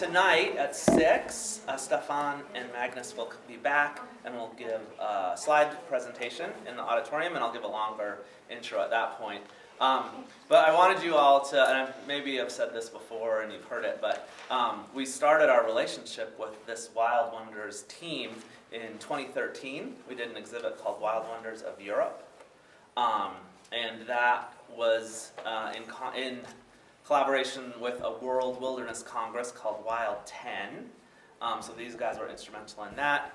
tonight at 6, Staffan and Magnus will be back and we'll give a slide presentation in the auditorium, and I'll give a longer intro at that point. But I wanted you all to, and maybe I've said this before and you've heard it, but we started our relationship with this Wild Wonders team in 2013. We did an exhibit called Wild Wonders of Europe, and that was in collaboration with a World Wilderness Congress called Wild 10. So these guys were instrumental in that.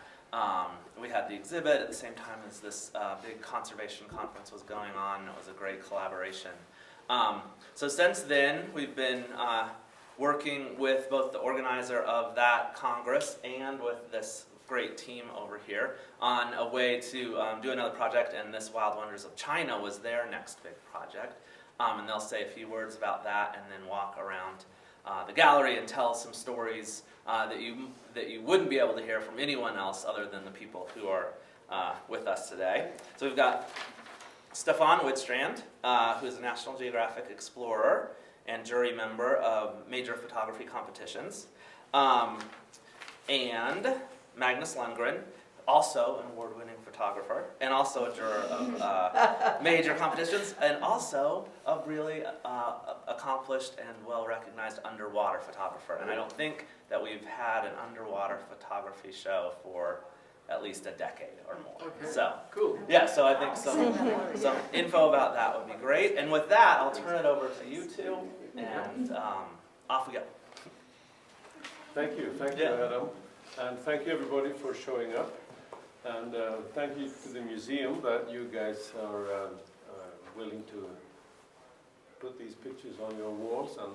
We had the exhibit at the same time as this big conservation conference was going on. It was a great collaboration. So since then, we've been working with both the organizer of that Congress and with this great team over here on a way to do another project, and this Wild Wonders of China was their next big project. And they'll say a few words about that and then walk around the gallery and tell some stories that you wouldn't be able to hear from anyone else other than the people who are with us today. So we've got Staffan Widstrand, who is a National Geographic explorer and jury member of major photography competitions, and Magnus Lundgren, also an award-winning photographer, and also a juror of major competitions, and also a really accomplished and well-recognized underwater photographer. And I don't think that we've had an underwater photography show for at least a decade or more. Okay. So, cool. Yeah, so I think some info about that would be great. And with that, I'll turn it over to you two, and off we go. Thank you, Adam. And thank you everybody for showing up. And thank you to the museum that you guys are willing to put these pictures on your walls and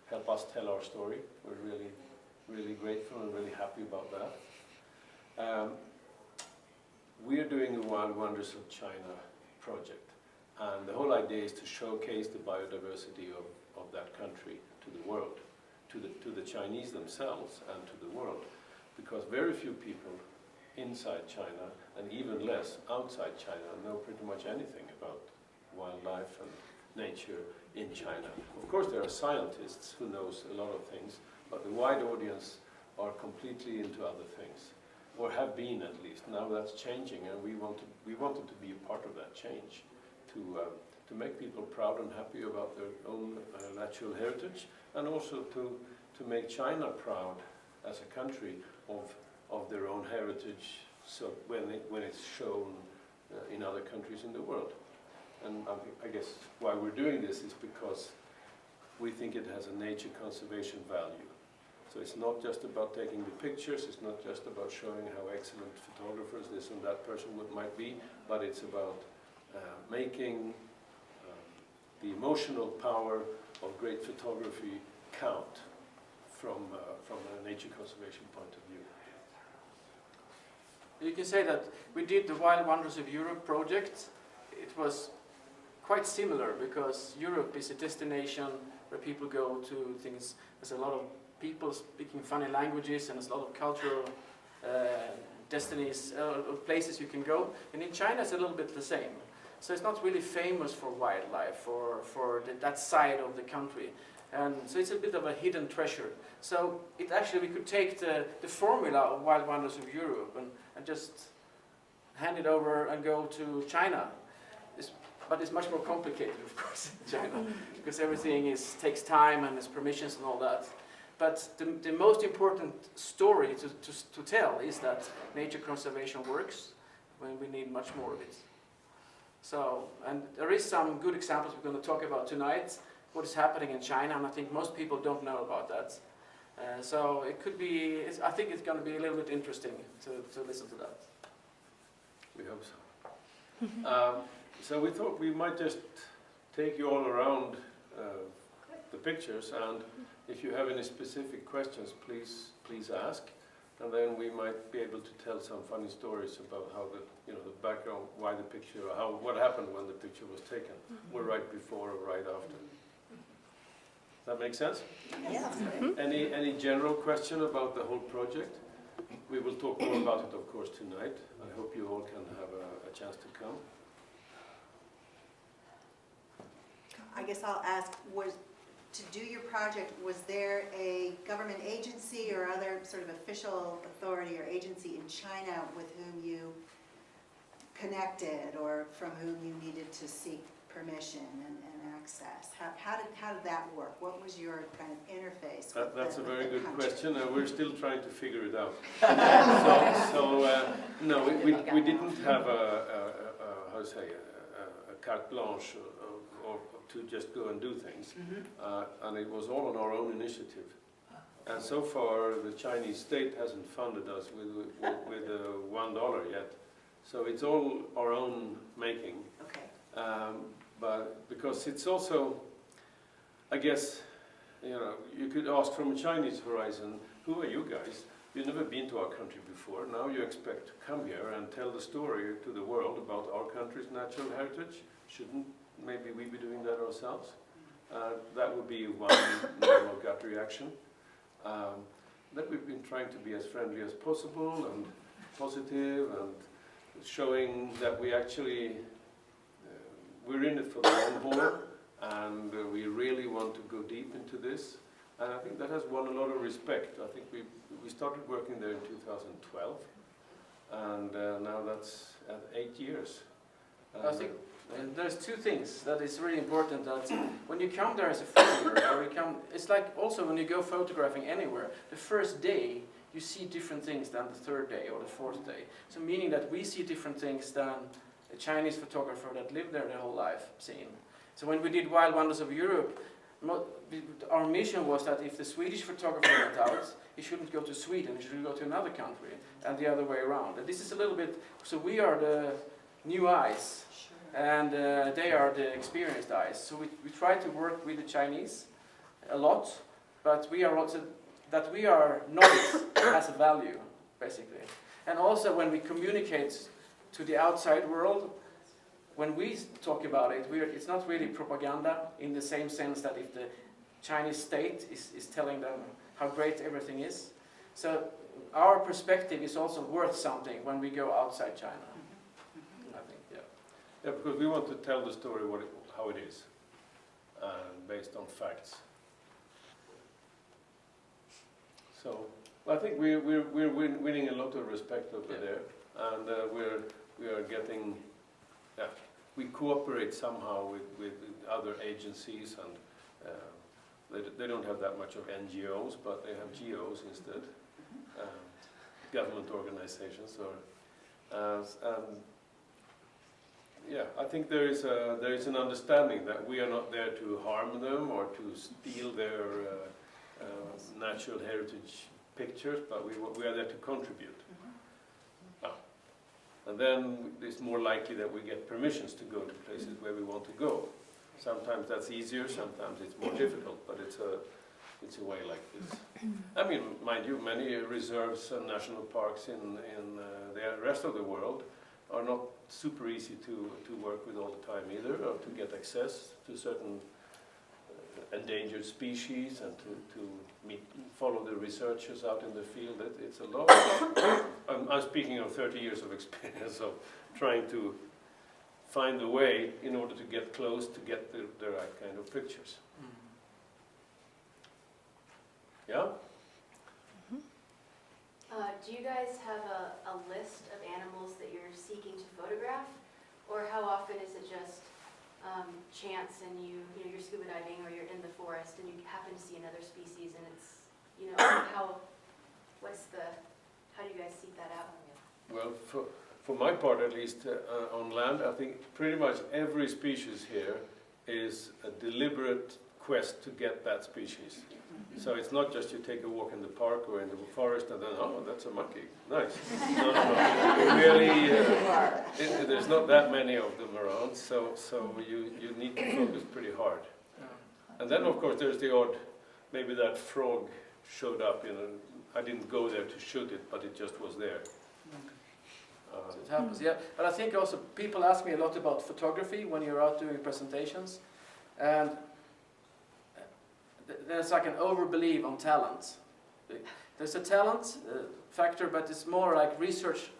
help us tell our story. We're really, really grateful and really happy about that. We are doing the Wild Wonders of China project. And the whole idea is to showcase the biodiversity of that country to the world, to the Chinese themselves and to the world. Because very few people inside China, and even less outside China, know pretty much anything about wildlife and nature in China. Of course, there are scientists who knows a lot of things, but the wide audience are completely into other things, or have been at least. Now that's changing, and we wanted to be a part of that change, to make people proud and happy about their own natural heritage, and also to make China proud as a country of their own heritage, so when it's shown in other countries in the world. And I guess why we're doing this is because we think it has a nature conservation value. So it's not just about taking the pictures, it's not just about showing how excellent photographers this and that person might be, but it's about making the emotional power of great photography count from a nature conservation point of view. You can say that we did the Wild Wonders of Europe project. It was quite similar because Europe is a destination where people go to things. There's a lot of people speaking funny languages, and there's a lot of cultural destinies, places you can go. And in China it's a little bit the same. So it's not really famous for wildlife or for that side of the country. And so it's a bit of a hidden treasure. So we could take the formula of Wild Wonders of Europe and just hand it over and go to China. But it's much more complicated, of course, in China, because everything takes time and there's permissions and all that. But the most important story to tell is that nature conservation works when we need much more of it. So, and there is some good examples we're going to talk about tonight, what is happening in China, and I think most people don't know about that. So it could be, I think it's going to be a little bit interesting to listen to that. We hope so. So we thought we might just take you all around the pictures, and if you have any specific questions, please ask, and then we might be able to tell some funny stories about how the background, why the picture, what happened when the picture was taken, or right before or right after. Does that make sense? Yeah. Any general question about the whole project? We will talk more about it, of course, tonight. I hope you all can have a chance to come. I guess I'll ask, to do your project, was there a government agency or other sort of official authority or agency in China with whom you connected, or from whom you needed to seek permission and access? How did that work? What was your kind of interface? That's a very good country? question, and we're still trying to figure it out. No, we didn't have how to say, a carte blanche or to just go and do things. And it was all on our own initiative. And so far, the Chinese state hasn't funded us with $1 yet. So it's all our own making. Okay. But because it's also, I guess, you know, you could ask from a Chinese horizon, who are you guys? You've never been to our country before. Now you expect to come here and tell the story to the world about our country's natural heritage. Shouldn't maybe we be doing that ourselves? That would be one normal gut reaction. That we've been trying to be as friendly as possible and positive and showing that we actually, we're in it for the long haul, and we really want to go deep into this. And I think that has won a lot of respect. I think we started working there in 2012, and now that's at 8 years. I think there's two things that is really important. That when you come there as a photographer, or you come, it's like also when you go photographing anywhere, the first day you see different things than the third day or the fourth day. So meaning that we see different things than a Chinese photographer that lived there their whole life seen. So when we did Wild Wonders of Europe, our mission was that if the Swedish photographer went out, he shouldn't go to Sweden, he should go to another country, and the other way around. And this is a little bit, so we are the new eyes, and they are the experienced eyes. So we try to work with the Chinese a lot, but we are also, that we are knowledge has a value, basically. And also when we communicate to the outside world, when we talk about it, it's not really propaganda in the same sense that if the Chinese state is telling them how great everything is. So our perspective is also worth something when we go outside China, I think, yeah. Yeah, because we want to tell the story how it is, based on facts. So I think we're winning a lot of respect over there, and we are getting, yeah, we cooperate somehow with other agencies, and they don't have that much of NGOs, but they have GOs instead, government organizations. Yeah, I think there is an understanding that we are not there to harm them or to steal their natural heritage pictures, but we are there to contribute. And then it's more likely that we get permissions to go to places where we want to go. Sometimes that's easier, sometimes it's more difficult, but it's a way like this. I mean, mind you, many reserves and national parks in the rest of the world are not super easy to work with all the time either, or to get access to certain endangered species and to follow the researchers out in the field. It's a lot. I'm speaking of 30 years of experience of trying to find a way in order to get close to get the right kind of pictures. Yeah? Do you guys have a list of animals that you're seeking to photograph? Or how often is it just chance and you're scuba diving or you're in the forest and you happen to see another species and it's, how do you guys seek that out? Well, for my part at least, on land, I think pretty much every species here is a deliberate quest to get that species. So it's not just you take a walk in the park or in the forest and then, oh, that's a monkey, nice. No. Really, there's not that many of them around, so you need to focus pretty hard. And then, of course, there's the odd, maybe that frog showed up, I didn't go there to shoot it, but it just was there. So it happens, yeah. But I think also people ask me a lot about photography when you're out doing presentations, and there's like an overbelief on talent. There's a talent factor, but it's more like research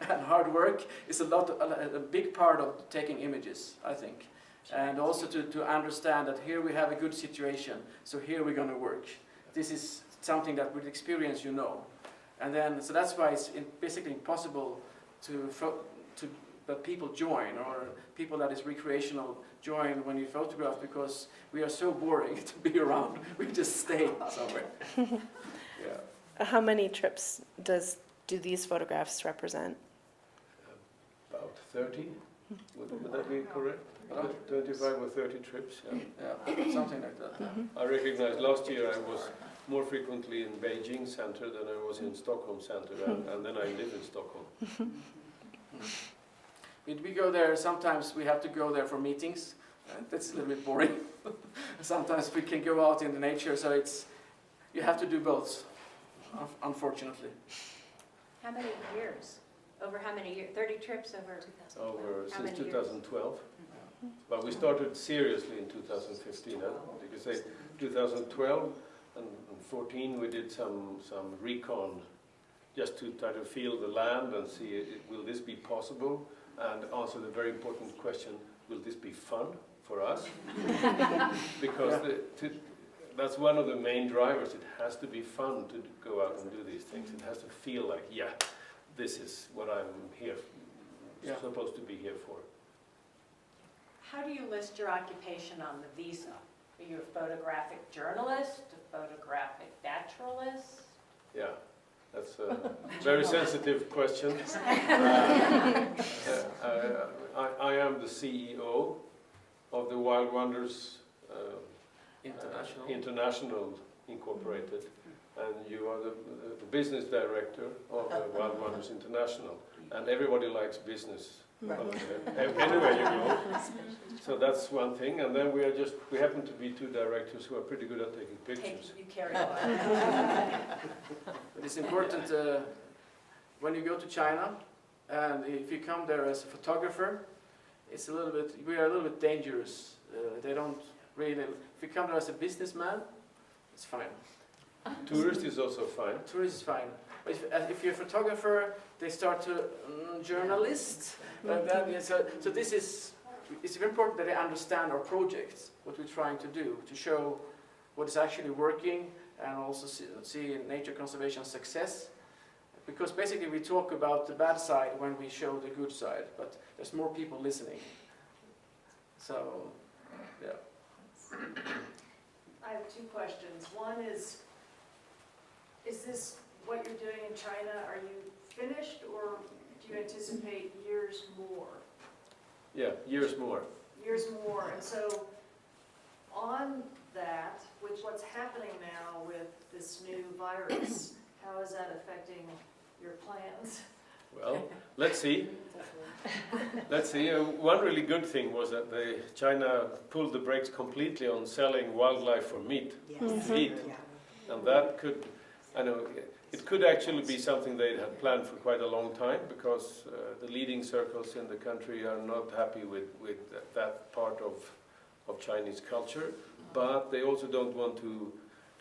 and hard work is a big part of taking images, I think. And also to understand that here we have a good situation, so here we're going to work. This is something that with experience you know. And then, so that's why it's basically impossible that people join, or people that is recreational join when you photograph, because we are so boring to be around. We just stay somewhere. Yeah. How many trips do these photographs represent? About 30, would that be correct? 25 or 30 trips, yeah. Yeah, something like that. I recognize last year I was more frequently in Beijing center than I was in Stockholm center, and then I live in Stockholm. We go there, sometimes we have to go there for meetings. That's a little bit boring. Sometimes we can go out in the nature, so you have to do both, unfortunately. How many years? Over how many years? 30 trips over? How Since many 2012. But we started seriously in 2015, because 2012 and 14 we did some recon, just to try to feel the land and see, will this be possible? And answer the very important question, will this be fun for us? Because that's one of the main drivers. It has to be fun to go out and do these things. It has to feel like, yeah, this is what I'm here, supposed to be here for. How do you list your occupation on the visa? Are you a photographic journalist, a photographic naturalist? Yeah, that's a very sensitive question. I am the CEO of the Wild Wonders International Incorporated, and you are the business director of the Wild Wonders International, and everybody likes business. Anywhere you go. So that's one thing, and then we happen to be two directors who are pretty good at taking pictures. You carry on. But it's important when you go to China, and if you come there as a photographer, we are a little bit dangerous. They don't really. If you come there as a businessman, it's fine. Tourist is also fine. Tourist is fine. But if you're a photographer, they start to journalist. And then, so it's very important that they understand our projects, what we're trying to do, to show what is actually working, and also see nature conservation success. Because basically we talk about the bad side when we show the good side, but there's more people listening. So, yeah. I have two questions. One is this what you're doing in China, are you finished, or do you anticipate years more? Yeah, years more. Years more, and so on that, with what's happening now with this new virus, how is that affecting your plans? Well, let's see. Let's see. One really good thing was that China pulled the brakes completely on selling wildlife for meat. Yes. Meat. And that could, it could actually be something they had planned for quite a long time, because the leading circles in the country are not happy with that part of Chinese culture, but they also don't want to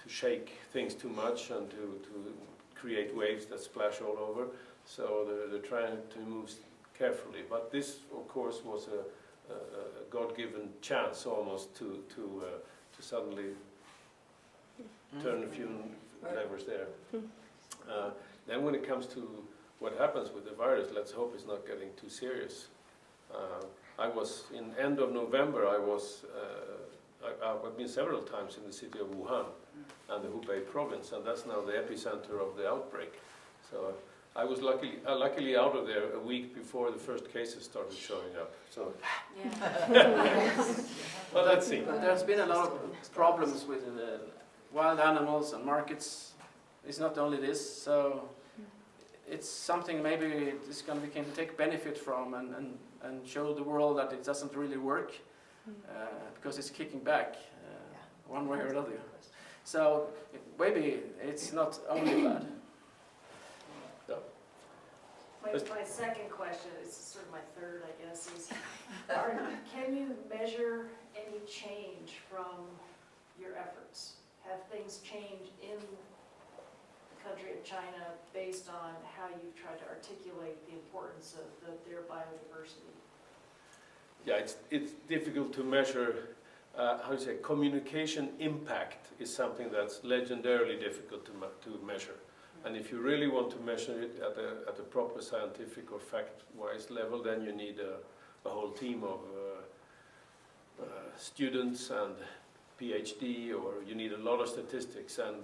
shake things too much and to create waves that splash all over. So they're trying to move carefully. But this, of course, was a God-given chance almost to suddenly turn a few levers there. Then when it comes to what happens with the virus, let's hope it's not getting too serious. I was, in end of November, I've been several times in the city of Wuhan and the Hubei province, and that's now the epicenter of the outbreak. So I was luckily out of there a week before the first cases started showing up. So, well, let's see. But there's been a lot of problems with wild animals and markets. It's not only this, so it's something maybe we can take benefit from and show the world that it doesn't really work, because it's kicking back one way or another. So maybe it's not only bad. My second question, is sort of my third, I guess, is can you measure any change from your efforts? Have things changed in the country of China based on how you've tried to articulate the importance of their biodiversity? yeah, it's difficult to measure. How do you say? Communication impact is something that's legendarily difficult to measure. And if you really want to measure it at a proper scientific or fact-wise level, then you need a whole team of students and PhD, or you need a lot of statistics, and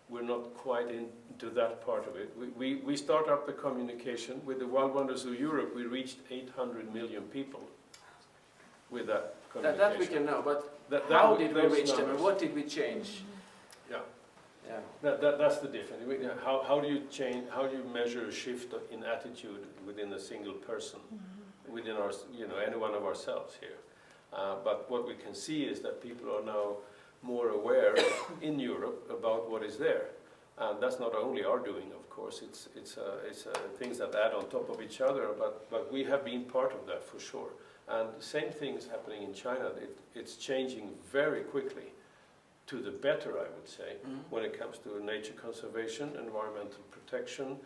we're not quite into that part of it. We start up the communication. With the Wild Wonders of Europe, we reached 800 million people with that communication. That we can know, but how did we reach them and what did we change? Yeah. Yeah. That's the difference. How do you change? How do you measure a shift in attitude within a single person, within our, any one of ourselves here? But what we can see is that people are now more aware in Europe about what is there, and that's not only our doing, of course. It's things that add on top of each other. But we have been part of that for sure. And the same thing is happening in China. It's changing very quickly. To the better, I would say, when it comes to nature conservation, environmental protection,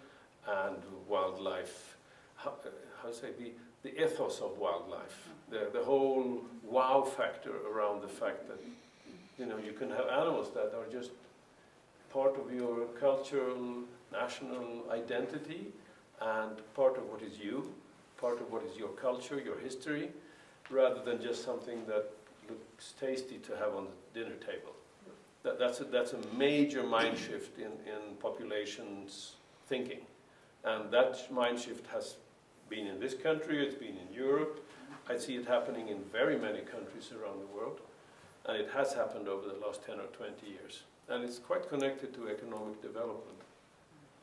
and wildlife. How to say, the ethos of wildlife, the whole wow factor around the fact that you can have animals that are just part of your cultural, national identity, and part of what is you, part of what is your culture, your history, rather than just something that looks tasty to have on the dinner table. That's a major mind shift in populations' thinking. And that mind shift has been in this country, it's been in Europe. I see it happening in very many countries around the world. And it has happened over the last 10 or 20 years. And it's quite connected to economic development.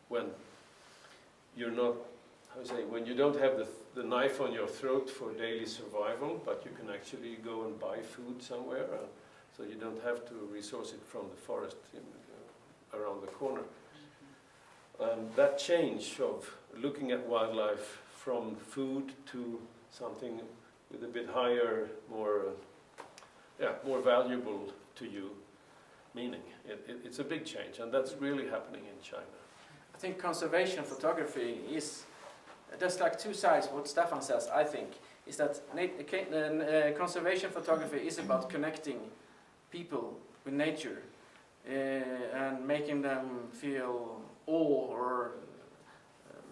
When you're not, when you don't have the knife on your throat for daily survival, but you can actually go and buy food somewhere. So you don't have to resource it from the forest around the corner. And that change of looking at wildlife from food to something with a bit higher, more valuable to you meaning. It's a big change, and that's really happening in China. I think conservation photography is, there's like two sides. What Staffan says, I think, is that conservation photography is about connecting people with nature and making them feel awe or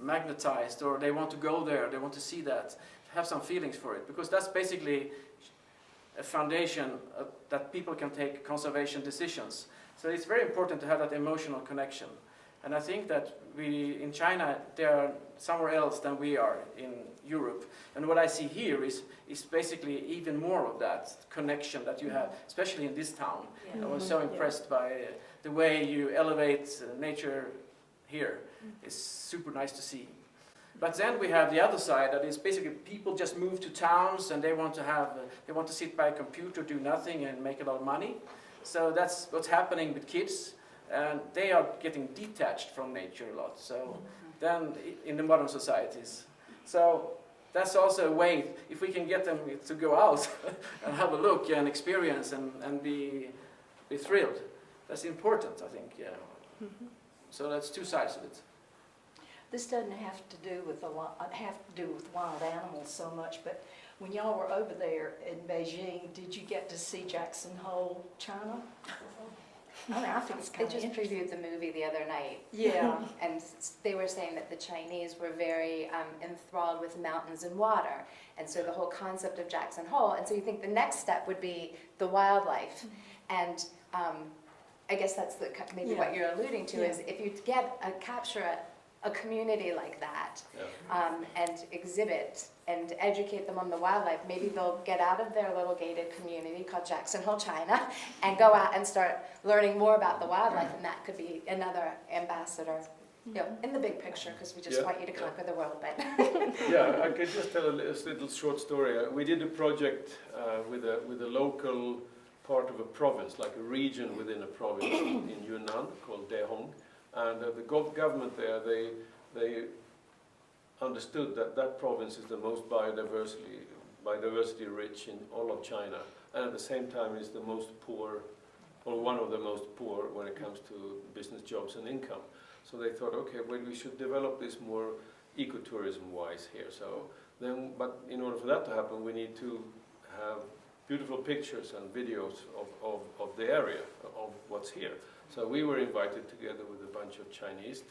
magnetized, or they want to go there, they want to see that, have some feelings for it, because that's basically a foundation that people can take conservation decisions. So it's very important to have that emotional connection. And I think that in China, they are somewhere else than we are in Europe. And what I see here is basically even more of that connection that you have, especially in this town. I was so impressed by the way you elevate nature here. It's super nice to see. But then we have the other side, that is basically people just move to towns and they want to sit by a computer, do nothing, and make a lot of money. So that's what's happening with kids, and they are getting detached from nature a lot. So then in the modern societies, so that's also a way, if we can get them to go out and have a look and experience and be thrilled. That's important, I think. Yeah. So that's two sides of it. This doesn't have to do with wild animals so much, but when y'all were over there in Beijing, did you get to see Jackson Hole, China? I think it's They kind of just previewed the movie the other night. Yeah. And they were saying that the Chinese were very enthralled with mountains and water. And so the whole concept of Jackson Hole, and so you think the next step would be the wildlife. And I guess that's maybe what you're alluding to, is if you capture a community like that and exhibit and educate them on the wildlife, maybe they'll get out of their little gated community called Jackson Hole, China, and go out and start learning more about the wildlife, and that could be another ambassador, in the big picture, because we just want you to conquer the world. But Yeah, I could just tell a little short story. We did a project with a local part of a province, like a region within a province in Yunnan called Dehong. And the government there, they understood that province is the most biodiversity rich in all of China, and at the same time is the most poor, or one of the most poor when it comes to business jobs and income. So they thought, okay, well, we should develop this more ecotourism-wise here. So then, but in order for that to happen, we need to have beautiful pictures and videos of the area, of what's here. So we were invited together with a bunch of Chinese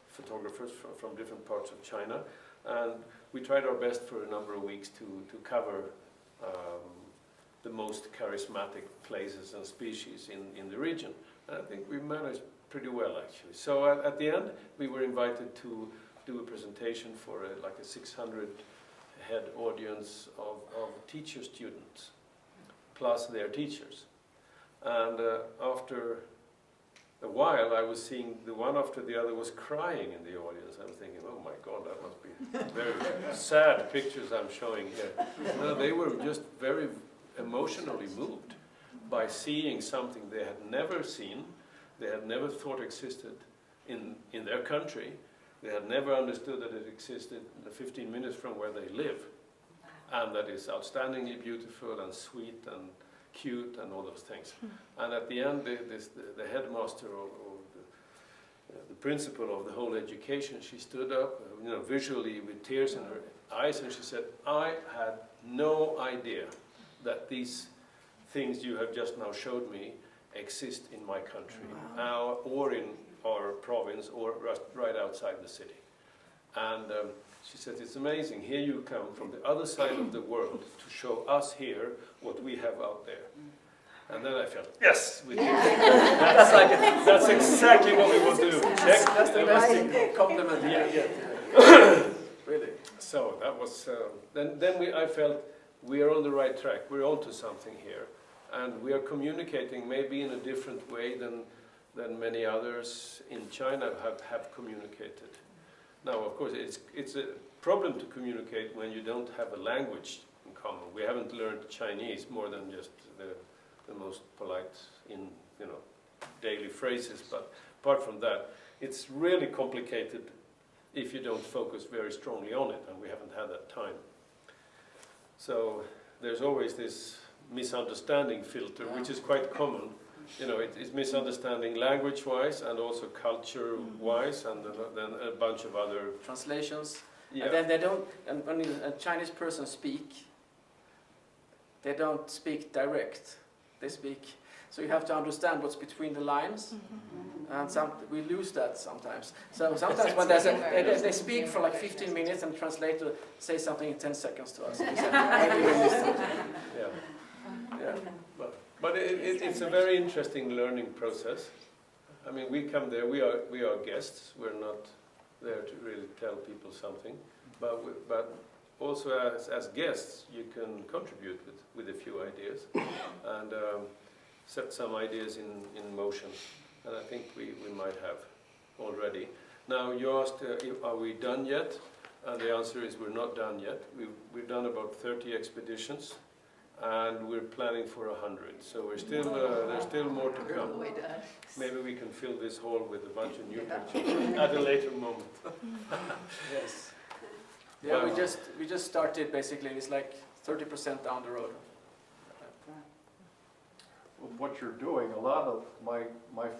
photographers from different parts of China, and we tried our best for a number of weeks to cover the most charismatic places and species in the region. And I think we managed pretty well, actually. So at the end, we were invited to do a presentation for like a 600-head audience of teacher students, plus their teachers. And after a while, I was seeing the one after the other was crying in the audience. I was thinking, oh my God, that must be very sad pictures I'm showing here. No, they were just very emotionally moved by seeing something they had never seen, they had never thought existed in their country. They had never understood that it existed 15 minutes from where they live, and that is outstandingly beautiful and sweet and cute and all those things. And at the end, the headmaster or the principal of the whole education, she stood up, visually with tears in her eyes, and she said, I had no idea that these things you have just now showed me exist in my country, or in our province, or right outside the city. And she said, it's amazing, here you come from the other side of the world to show us here what we have out there. And then I felt, yes, we did. That's exactly what we want to do. That's the best compliment. Yeah. Really. So that was, I felt we are on the right track, we're onto something here. And we are communicating maybe in a different way than many others in China have communicated. Now, of course, it's a problem to communicate when you don't have a language in common. We haven't learned Chinese more than just the most polite in daily phrases, but apart from that, it's really complicated if you don't focus very strongly on it, and we haven't had that time. So there's always this misunderstanding filter, which is quite common. It's misunderstanding language-wise and also culture-wise, and then a bunch of other translations. Yeah. And then they don't. And when a Chinese person speak, they don't speak direct. They speak. So you have to understand what's between the lines, and we lose that sometimes. So sometimes when they speak for like 15 minutes, and the translator says something in 10 seconds to us. Yeah. But it's a very interesting learning process. I mean, we come there, we are guests. We're not there to really tell people something, but also as guests, you can contribute with a few ideas and set some ideas in motion. And I think we might have already. Now, you asked, are we done yet? And the answer is we're not done yet. We've done about 30 expeditions. And we're planning for 100, so we're still there's still more to come. Maybe we can fill this hall with a bunch of new pictures at a later moment. Yes. Yeah, we just started basically. It's like 30% down the road. What you're doing, a lot of my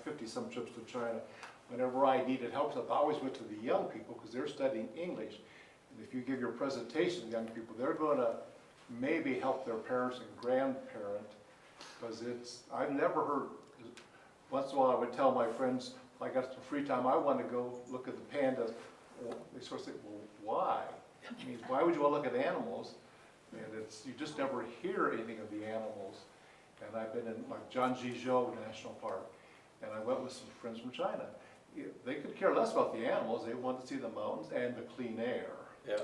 50-some trips to China, whenever I needed help, I always went to the young people because they're studying English. And if you give your presentation to young people, they're going to maybe help their parents and grandparent, because I've never heard, once in a while I would tell my friends, if I got some free time, I want to go look at the pandas. They sort of say, well, why? I mean, why would you want to look at animals? And you just never hear anything of the animals. And I've been in like Zhangjiazhou National Park, and I went with some friends from China. They could care less about the animals, they wanted to see the mountains and the clean air. Yeah.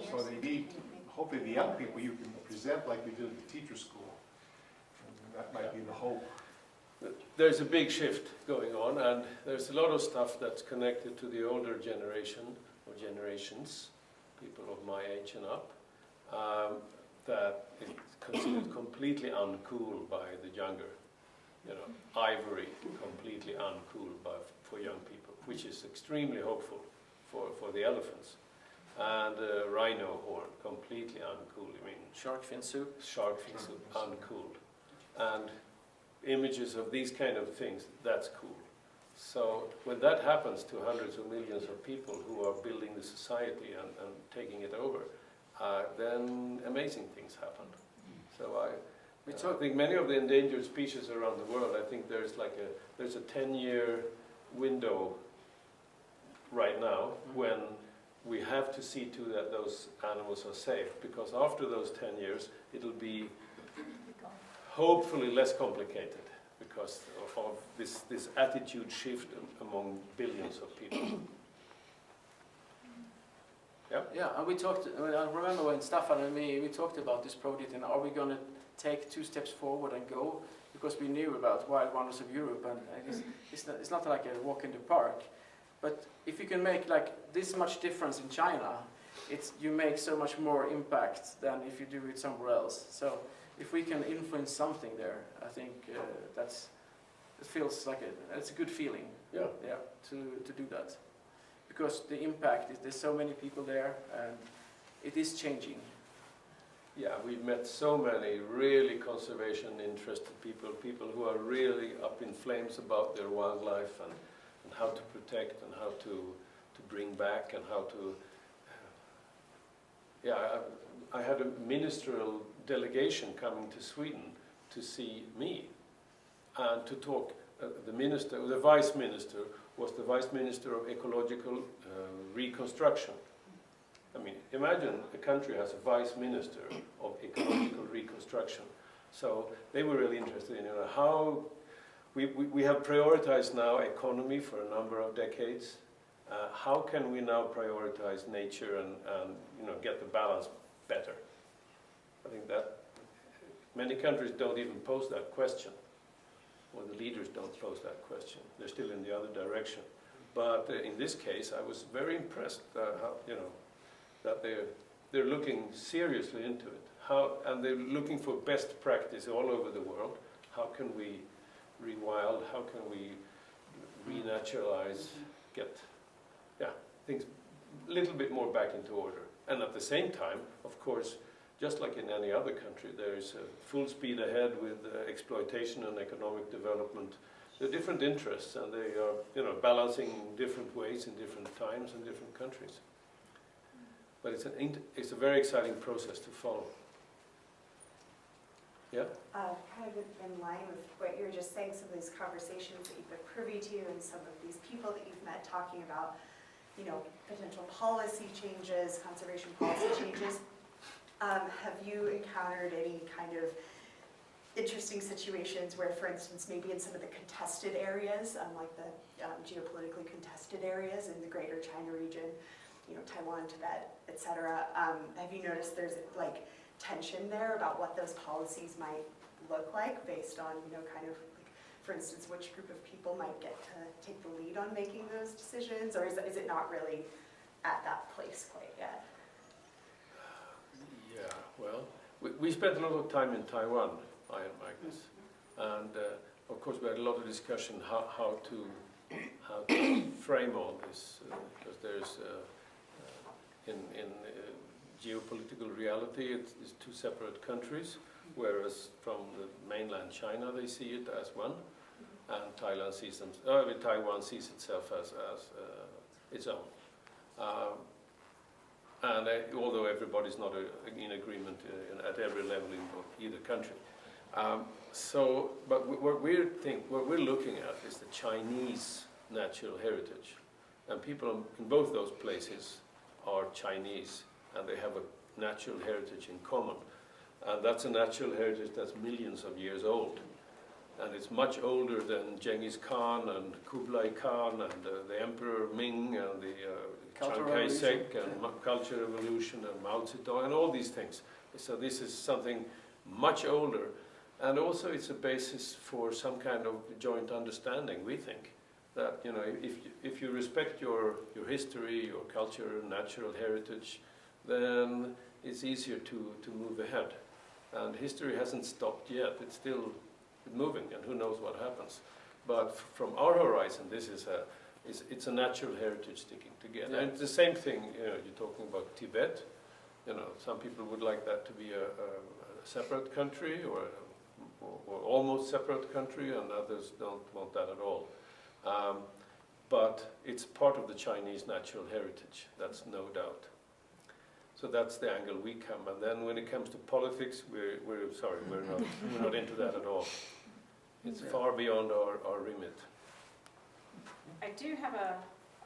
So they need, hopefully the young people, you can present like you did at the teacher school. And that might be the hope. There's a big shift going on, and there's a lot of stuff that's connected to the older generation or generations, people of my age and up, that is considered completely uncool by the younger. Ivory completely uncool for young people, which is extremely hopeful for the elephants. And rhino horn, completely uncool. I mean, Shark fin soup, uncool. And images of these kind of things, that's cool. So when that happens to hundreds of millions of people who are building the society and taking it over, then amazing things happen. So I think many of the endangered species around the world, I think there's a 10-year window right now when we have to see to that those animals are safe, because after those 10 years it'll be hopefully less complicated because of this attitude shift among billions of people. Yeah, and we talked, I remember when Staffan and me, we talked about this project and are we going to take 2 steps forward and go? Because we knew about Wild Wonders of Europe and it's not like a walk in the park. But if you can make like this much difference in China, you make so much more impact than if you do it somewhere else. So if we can influence something there, I think it feels like it's a good feeling. Yeah. Yeah, to do that. Because the impact is there's so many people there and it is changing. Yeah, we've met so many really conservation interested people who are really up in flames about their wildlife and how to protect and how to bring back and how to... I had a ministerial delegation coming to Sweden to see me and to talk. The vice minister was the vice minister of ecological reconstruction. I mean, imagine a country has a vice minister of ecological reconstruction. So they were really interested in how we have prioritized now economy for a number of decades. How can we now prioritize nature and get the balance better? I think that many countries don't even pose that question, or the leaders don't pose that question. They're still in the other direction. But in this case, I was very impressed that they're looking seriously into it. And they're looking for best practice all over the world. How can we rewild? How can we renaturalize? Get things a little bit more back into order. And at the same time, of course, just like in any other country, there is full speed ahead with exploitation and economic development. There are different interests, and they are, balancing in different ways in different times and different countries. But it's a very exciting process to follow. Yeah? Kind of in line with what you were just saying, some of these conversations that you've been privy to and some of these people that you've met talking about, potential policy changes, conservation policy changes. Have you encountered any kind of interesting situations where, for instance, maybe in some of the contested areas, like the geopolitically contested areas in the greater China region, Taiwan, Tibet, etc., have you noticed there's like tension there about what those policies might look like based on, kind of, like, for instance, which group of people might get to take the lead on making those decisions, or is it not really at that place quite yet? Yeah, well, we spent a lot of time in Taiwan, I and Magnus, and of course we had a lot of discussion how to frame all this, because there's in geopolitical reality it's 2 separate countries, whereas from the mainland China they see it as one, and Taiwan sees itself as its own. And although everybody's not in agreement at every level in either country. But what we're looking at is the Chinese natural heritage. And people in both those places are Chinese, and they have a natural heritage in common. And that's a natural heritage that's millions of years old. And it's much older than Genghis Khan and Kublai Khan and the Emperor Ming and the Chiang Kai-shek and Cultural Revolution and Mao Zedong and all these things. So this is something much older, and also it's a basis for some kind of joint understanding, we think. That, if you respect your history, your culture, natural heritage, then it's easier to move ahead. And history hasn't stopped yet, it's still moving, and who knows what happens. But from our horizon, it's a natural heritage sticking together. And it's the same thing, you're talking about Tibet. Some people would like that to be a separate country or almost separate country, and others don't want that at all. But it's part of the Chinese natural heritage, that's no doubt. So that's the angle we come. And then when it comes to politics, we're sorry, we're not into that at all. It's far beyond our remit. I do have a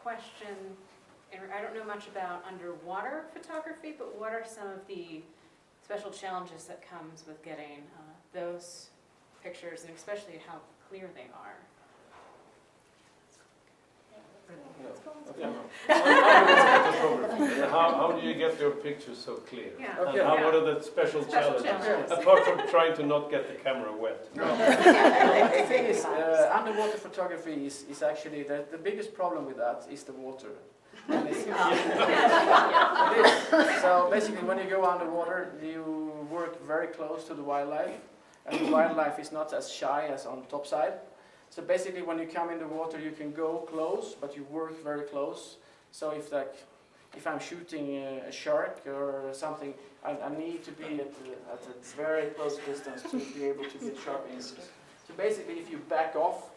question, and I don't know much about underwater photography, but what are some of the special challenges that comes with getting those pictures, and especially how clear they are? How do you get your pictures so clear? Yeah. Okay. And what are the special challenges? Apart from trying to not get the camera wet. The thing is, underwater photography is actually, the biggest problem with that is the water. And it is. So basically when you go underwater, you work very close to the wildlife, and the wildlife is not as shy as on top side. So basically when you come in the water, you can go close, but you work very close. So if I'm shooting a shark or something, I need to be at a very close distance to be able to get sharp images. So basically if you back off,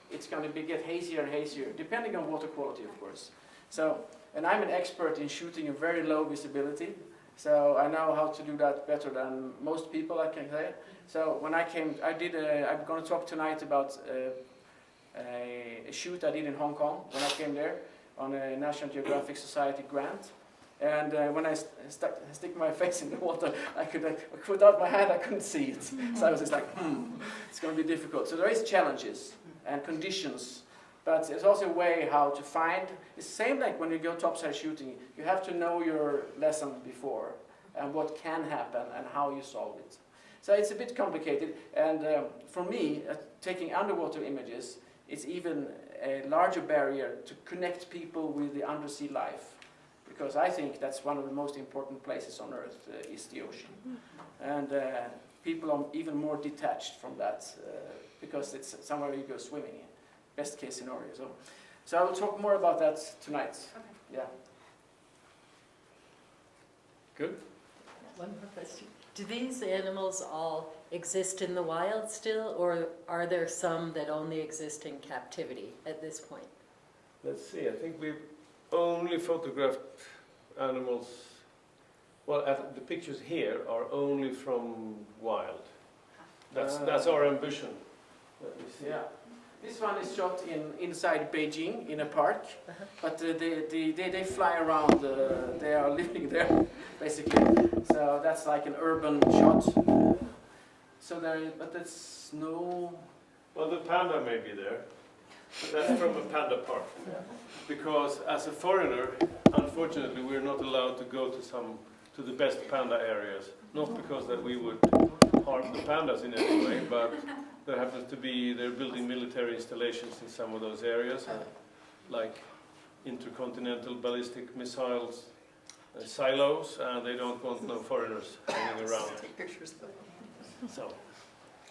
it's going to get hazier and hazier, depending on water quality, of course. So, and I'm an expert in shooting a very low visibility, so I know how to do that better than most people, I can say. So when I'm going to talk tonight about a shoot I did in Hong Kong when I came there on a National Geographic Society grant. And when I stick my face in the water, I put out my hand, I couldn't see it. So I was just like, it's going to be difficult. So there is challenges and conditions, but there's also a way how to find. It's the same like when you go topside shooting. You have to know your lesson before and what can happen and how you solve it. So it's a bit complicated. And for me, taking underwater images, it's even a larger barrier to connect people with the undersea life. Because I think that's one of the most important places on Earth, is the ocean. And people are even more detached from that because it's somewhere you go swimming in, best case scenario. So I will talk more about that tonight. Okay. Yeah. Good. One more question. Do these animals all exist in the wild still, or are there some that only exist in captivity at this point? Let's see, I think we've only photographed animals, well, the pictures here are only from wild. That's our ambition. Let me see. Yeah. This one is shot inside Beijing in a park, but they fly around. They are living there, basically. So that's like an urban shot. So but there's no. Well, the panda may be there. But that's from a panda park. Because as a foreigner, unfortunately, we're not allowed to go to the best panda areas. Not because that we would harm the pandas in any way, but there happens to be, they're building military installations in some of those areas, like intercontinental ballistic missiles, silos, and they don't want no foreigners hanging around. Take pictures of them.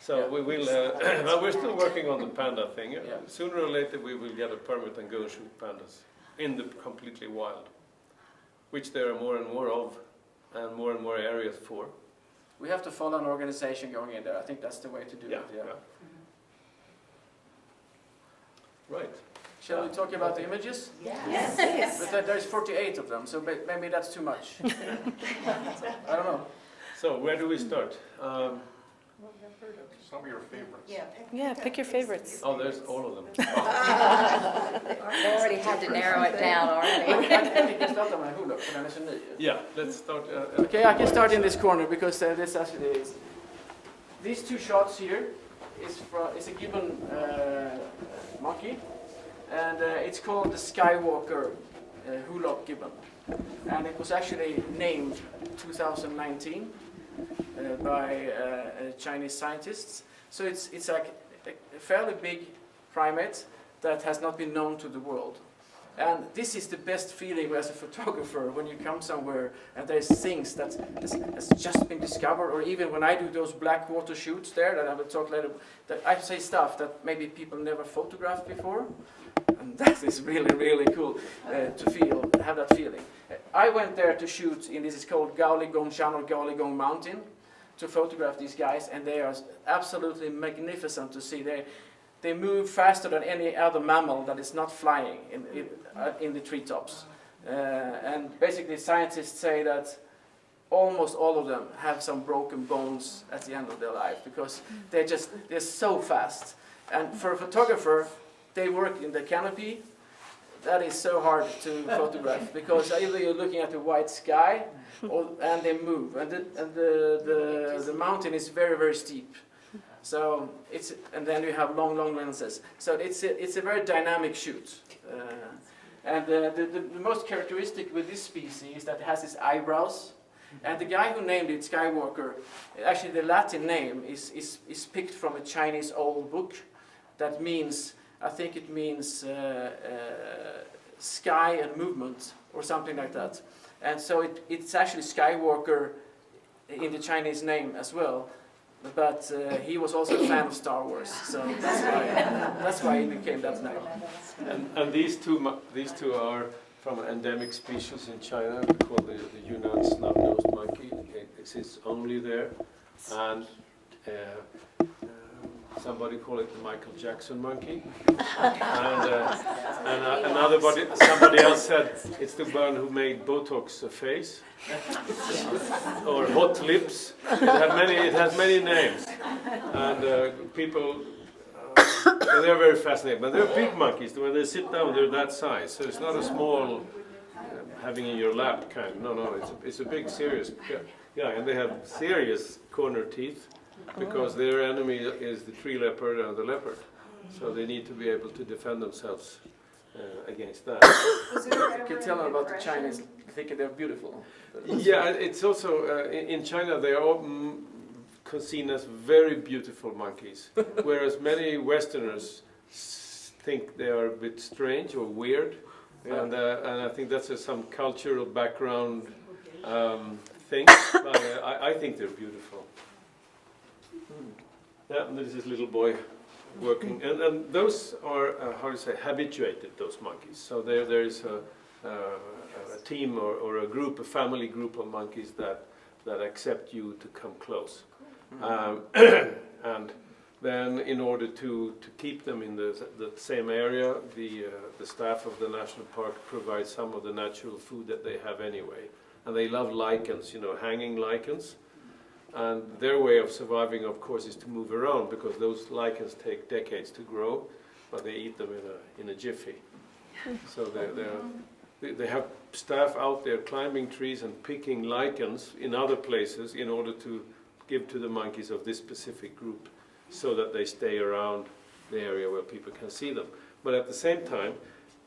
So we will, well, we're still working on the panda thing. Yeah. Sooner or later we will get a permit and go and shoot pandas in the completely wild, which there are more and more of, and more areas for. We have to follow an organization going in there. I think that's the way to do it. Yeah. Right. Shall we talk about the images? Yes. But there's 48 of them, so maybe that's too much. I don't know. So where do we start? Some of your favorites. Yeah, pick your favorites. Oh, there's all of them. They already had to narrow it down already. Yeah, let's start. Okay, I can start in this corner because this actually is. These two shots here is a gibbon monkey, and it's called the Skywalker Hulot gibbon, and it was actually named 2019 by Chinese scientists. So it's like a fairly big primate that has not been known to the world. And this is the best feeling as a photographer when you come somewhere and there's things that has just been discovered, or even when I do those black water shoots there, that I will talk later, that I say stuff that maybe people never photographed before. And that is really, really cool to have that feeling. I went there to shoot in this is called Gaoligong Shan or Gaoligong Mountain to photograph these guys, and they are absolutely magnificent to see. They move faster than any other mammal that is not flying in the treetops. And basically scientists say that almost all of them have some broken bones at the end of their life because they're so fast. And for a photographer, they work in the canopy. That is so hard to photograph because either you're looking at the white sky and they move, and the mountain is very, very steep. So and then you have long lenses. So it's a very dynamic shoot. And the most characteristic with this species is that it has its eyebrows. And the guy who named it Skywalker, actually the Latin name is picked from a Chinese old book that means, I think it means sky and movement or something like that. And so it's actually Skywalker in the Chinese name as well. But he was also a fan of Star Wars, so that's why he became that name. And these two are from an endemic species in China called the Yunnan snub-nosed monkey. It exists only there, and somebody called it the Michael Jackson monkey, and somebody else said it's the one who made Botox a face, or hot lips. It has many names, and people. They're very fascinating, but they're big monkeys. When they sit down, they're that size. So it's not a small having in your lap kind. No, it's a big, serious. Yeah, and they have serious corner teeth because their enemy is the tree leopard and the leopard. So they need to be able to defend themselves against that. You can tell them about the Chinese thinking they're beautiful. Yeah, it's also in China they are all seen as very beautiful monkeys, whereas many Westerners think they are a bit strange or weird, and I think that's some cultural background thing. But I think they're beautiful. Yeah, and there's this little boy working, and those are how do you say, habituated, those monkeys. So there is a team or a group, a family group of monkeys that accept you to come close. And then in order to keep them in the same area, the staff of the national park provides some of the natural food that they have anyway. And they love lichens, hanging lichens. And their way of surviving, of course, is to move around because those lichens take decades to grow, but they eat them in a jiffy. So they have staff out there climbing trees and picking lichens in other places in order to give to the monkeys of this specific group so that they stay around the area where people can see them. But at the same time,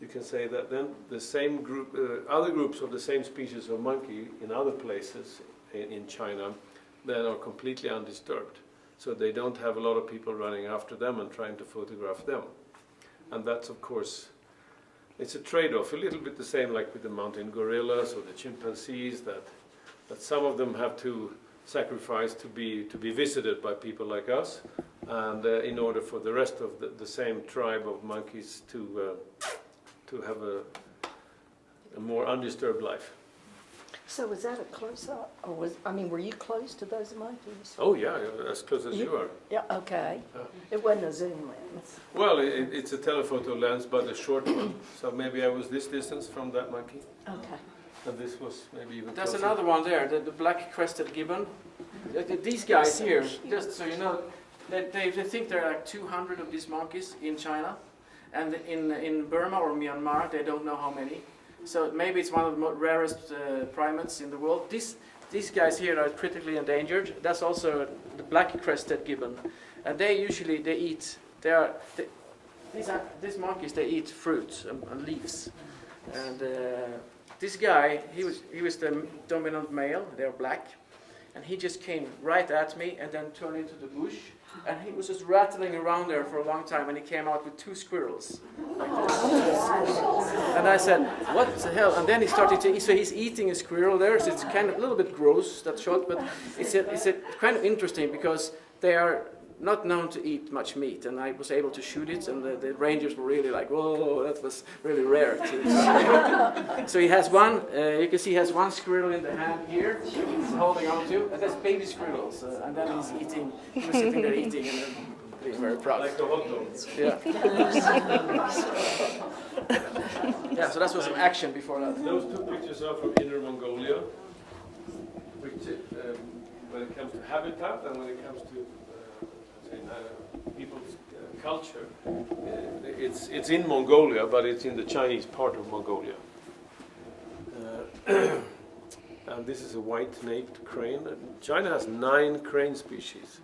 you can say that then the same group, other groups of the same species of monkey in other places in China then are completely undisturbed. So they don't have a lot of people running after them and trying to photograph them. And that's, of course, it's a trade-off, a little bit the same like with the mountain gorillas or the chimpanzees, that some of them have to sacrifice to be visited by people like us, and in order for the rest of the same tribe of monkeys to have a more undisturbed life. So was that a close-up, or were you close to those monkeys? Oh yeah, as close as you are. Yeah, okay. It wasn't a zoom lens. Well, it's a telephoto lens, but a short one. So maybe I was this distance from that monkey. Okay. And this was maybe even There's closer. another one there, the black-crested gibbon. These guys here, just so you know, they think there are like 200 of these monkeys in China, and in Burma or Myanmar they don't know how many. So maybe it's one of the rarest primates in the world. These guys here are critically endangered. That's also the black-crested gibbon, and they eat. These monkeys, they eat fruits and leaves, and this guy, he was the dominant male. They're black, and he just came right at me and then turned into the bush, and he was just rattling around there for a long time, and he came out with 2 squirrels like this. And I said, "What the hell?" And then he started to eat. So he's eating a squirrel there. So it's kind of a little bit gross, that shot, but it's a kind of interesting because they are not known to eat much meat, and I was able to shoot it, and the rangers were really like, "Whoa, that was really rare." So he has one, you can see he has one squirrel in the hand here, he's holding on to, and that's baby squirrels, and then he was sitting there eating, and then being very proud. Like the hot dog. Yeah. Yeah, so that was some action before that. Those 2 pictures are from Inner Mongolia, which when it comes to habitat and when it comes to people's culture. It's in Mongolia, but it's in the Chinese part of Mongolia. And this is a white-naped crane. China has 9 crane species,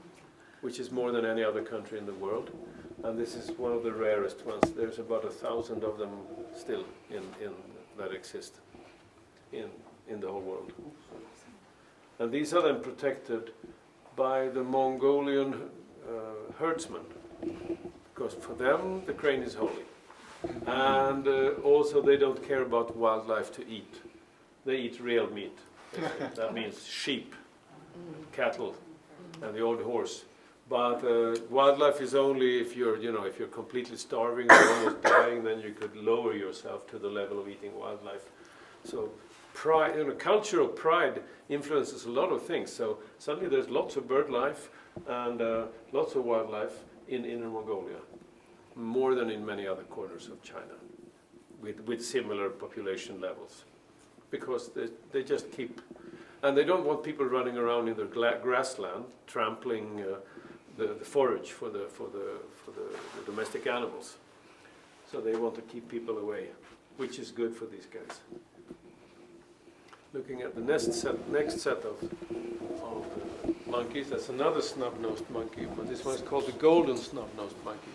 which is more than any other country in the world. And this is one of the rarest ones. There's about 1,000 of them still that exist in the whole world. And these are then protected by the Mongolian herdsmen, because for them the crane is holy. And also they don't care about wildlife to eat. They eat real meat. That means sheep, cattle, and the old horse. But wildlife is only if you're completely starving or almost dying, then you could lower yourself to the level of eating wildlife. So pride, cultural pride influences a lot of things. So suddenly there's lots of bird life and lots of wildlife in Inner Mongolia, more than in many other corners of China, with similar population levels, because they just keep, and they don't want people running around in their grassland trampling the forage for the domestic animals. So they want to keep people away, which is good for these guys. Looking at the next set of monkeys, that's another snub-nosed monkey, but this one is called the golden snub-nosed monkey,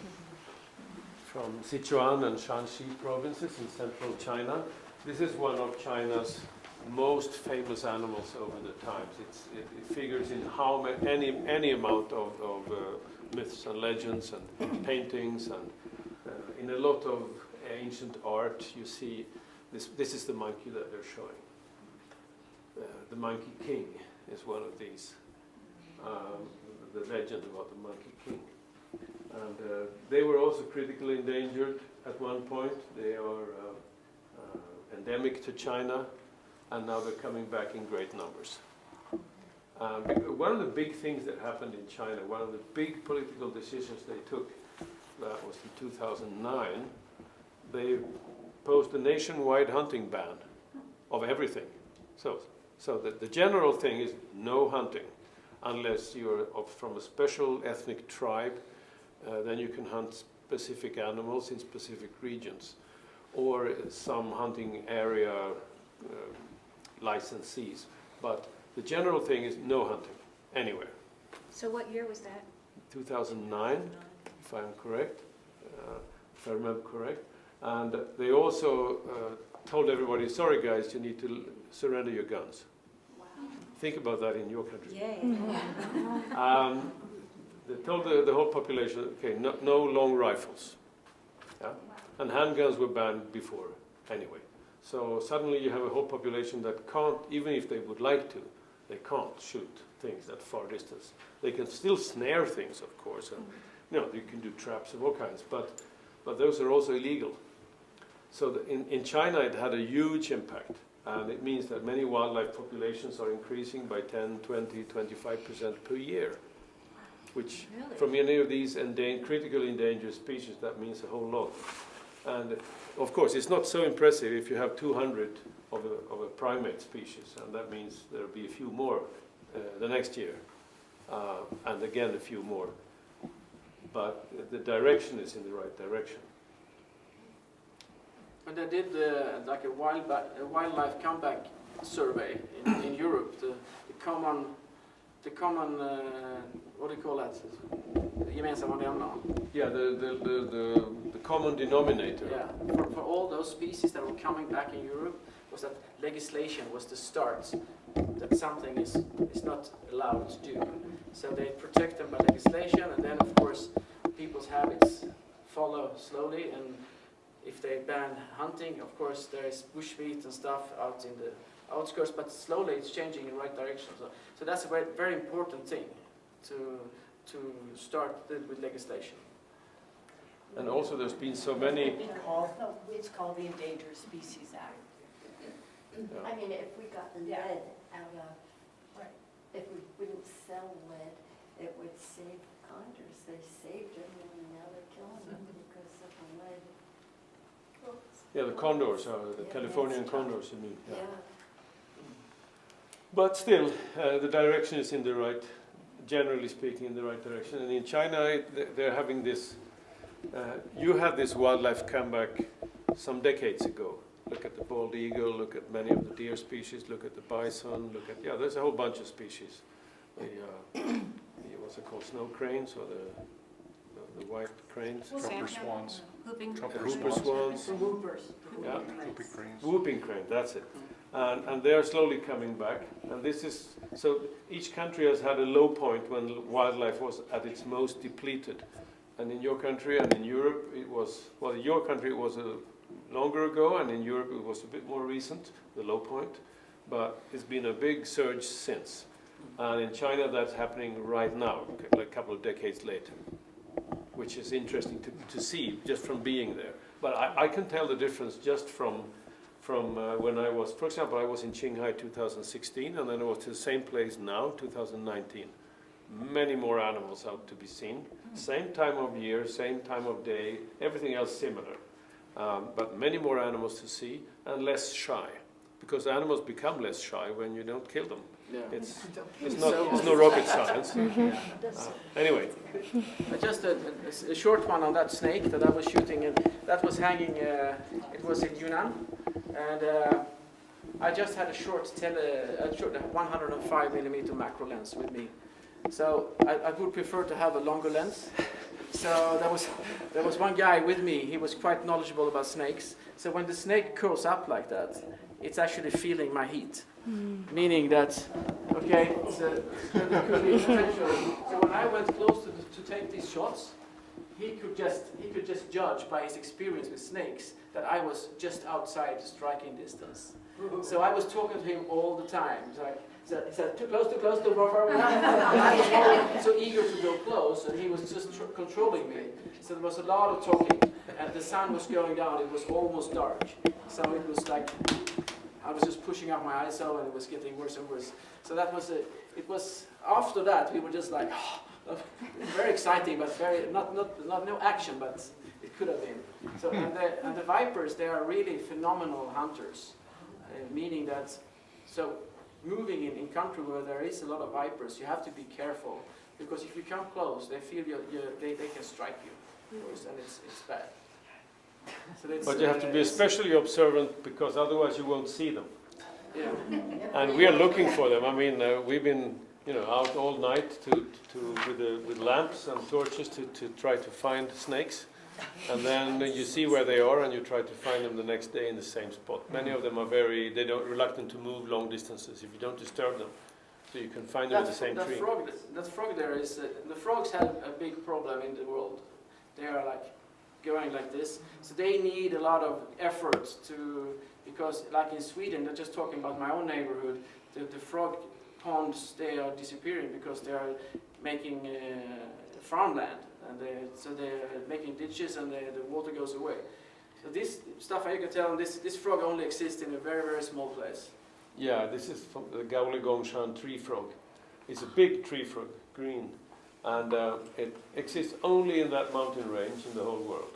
from Sichuan and Shanxi provinces in central China. This is one of China's most famous animals over the times. It figures in any amount of myths and legends and paintings, and in a lot of ancient art you see this is the monkey that they're showing. The Monkey King is one of these. The legend about the Monkey King. And they were also critically endangered at one point. They are endemic to China, and now they're coming back in great numbers. One of the big things that happened in China, one of the big political decisions they took, that was in 2009, they posed a nationwide hunting ban of everything. So the general thing is no hunting, unless you're from a special ethnic tribe, then you can hunt specific animals in specific regions, or some hunting area licensees. But the general thing is no hunting, anywhere. So what year was that? 2009, if I'm correct, if I remember correct. And they also told everybody, sorry guys, you need to surrender your guns. Wow. Think about that in your country. Yeah. They told the whole population, okay, no long rifles. Yeah? And handguns were banned before, anyway. So suddenly you have a whole population that can't, even if they would like to, they can't shoot things at far distance. They can still snare things, of course, and you can do traps of all kinds, but those are also illegal. So in China it had a huge impact, and it means that many wildlife populations are increasing by 10, 20, 25% per year, which from any of these critically endangered species, that means a whole lot. And of course it's not so impressive if you have 200 of a primate species, and that means there'll be a few more the next year, and again a few more. But the direction is in the right direction. When they did like a wildlife comeback survey in Europe, the common what do you call that? Gemensamma nämnaren. Yeah, the common denominator. Yeah, for all those species that were coming back in Europe, was that legislation was the start, that something is not allowed to do. So they protect them by legislation, and then of course people's habits follow slowly, and if they ban hunting, of course there is bushmeat and stuff out in the outskirts, but slowly it's changing in the right direction. So that's a very, very important thing to start with legislation. And also there's been so many... It's called the Endangered Species Act. Yeah. I mean, if we got lead out of, if we wouldn't sell lead, it would save condors. They saved them and now they're killing them because of the lead. Yeah, the condors, the Californian condors, you mean? Yeah. But still, the direction is in the right, generally speaking, in the right direction. And in China, they're having this, you had this wildlife comeback some decades ago. Look at the bald eagle, look at many of the deer species, look at the bison, look at, there's a whole bunch of species. What's it called, snow cranes, or the white cranes? Trumpeter swans. Whooping Whooper swans. Whoopers. Yeah. Whooping cranes. Whooping crane, that's it. And they are slowly coming back. And this is, so each country has had a low point when wildlife was at its most depleted. And in your country and in Europe, it was, well, in your country it was longer ago, and in Europe it was a bit more recent, the low point. But it's been a big surge since. And in China that's happening right now, like a couple of decades later, which is interesting to see just from being there. But I can tell the difference just from when I was, for example, I was in Shanghai 2016, and then I was to the same place now, 2019. Many more animals out to be seen. Same time of year, same time of day, everything else similar. But many more animals to see, and less shy. Because animals become less shy when you don't kill them. Yeah. It's no rocket science. Anyway. Just a short one on that snake that I was shooting, and that was hanging, it was in Yunnan, and I just had a short 105mm macro lens with me. So I would prefer to have a longer lens. So there was one guy with me, he was quite knowledgeable about snakes. So when the snake curls up like that, it's actually feeling my heat. Meaning that, okay, so there could be potential. So when I went close to take these shots, he could just judge by his experience with snakes that I was just outside striking distance. So I was talking to him all the time. He said, too close, too far. I was so eager to go close, and he was just controlling me. So there was a lot of talking, and the sun was going down. It was almost dark. So it was like, I was just pushing up my ISO, and it was getting worse and worse. So that was it was, after that, we were just like, very exciting, but not no action, but it could have been. So, and the vipers, they are really phenomenal hunters, meaning that, so moving in country where there is a lot of vipers, you have to be careful, because if you come close, they feel they can strike you, of course, and it's bad. So but you have to be especially observant, because otherwise you won't see them. Yeah. And we are looking for them. I mean, we've been out all night with lamps and torches to try to find snakes. And then you see where they are, and you try to find them the next day in the same spot. Many of them are reluctant to move long distances if you don't disturb them. So you can find them in the same tree. That frog there is, the frogs have a big problem in the world. They are like going like this. So they need a lot of effort because like in Sweden, they're just talking about my own neighborhood, the frog ponds, they are disappearing because they are making farmland. And they're making ditches, and the water goes away. So this stuff, you can tell, this frog only exists in a very, very small place. Yeah, this is from the Gaoligongshan tree frog. It's a big tree frog, green, and it exists only in that mountain range in the whole world.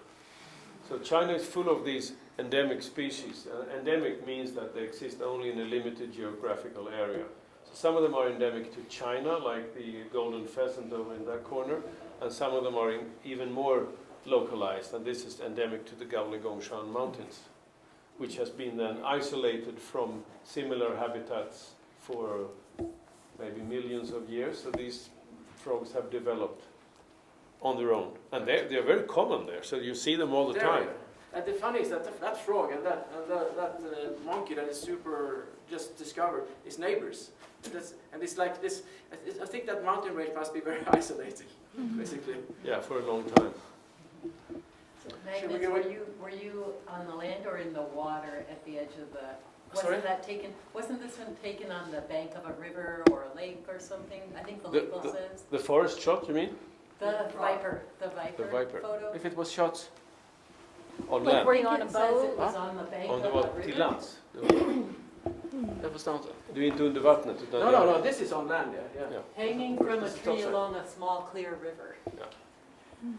So China is full of these endemic species. Endemic means that they exist only in a limited geographical area. So some of them are endemic to China, like the golden pheasant over in that corner, and some of them are even more localized, and this is endemic to the Gaoligongshan mountains, which has been then isolated from similar habitats for maybe millions of years. So these frogs have developed on their own, and they're very common there. So you see them all the time. And the funny is that frog and that monkey that is super just discovered is neighbors. And it's like this. I think that mountain range must be very isolating, basically. Yeah, for a long time. So Magnus, were you on the land or in the water at the edge of the? Wasn't this one taken on the bank of a river or a lake or something? I think the label says. The forest shot, you mean? The viper photo. If it was shot on land. Were you on a boat? It was on the bank on the of what? a river. Till lands. That was not. Du är inte under vattnet? No. This is on land. Yeah. Hanging from a tree along a small, clear river. Yeah.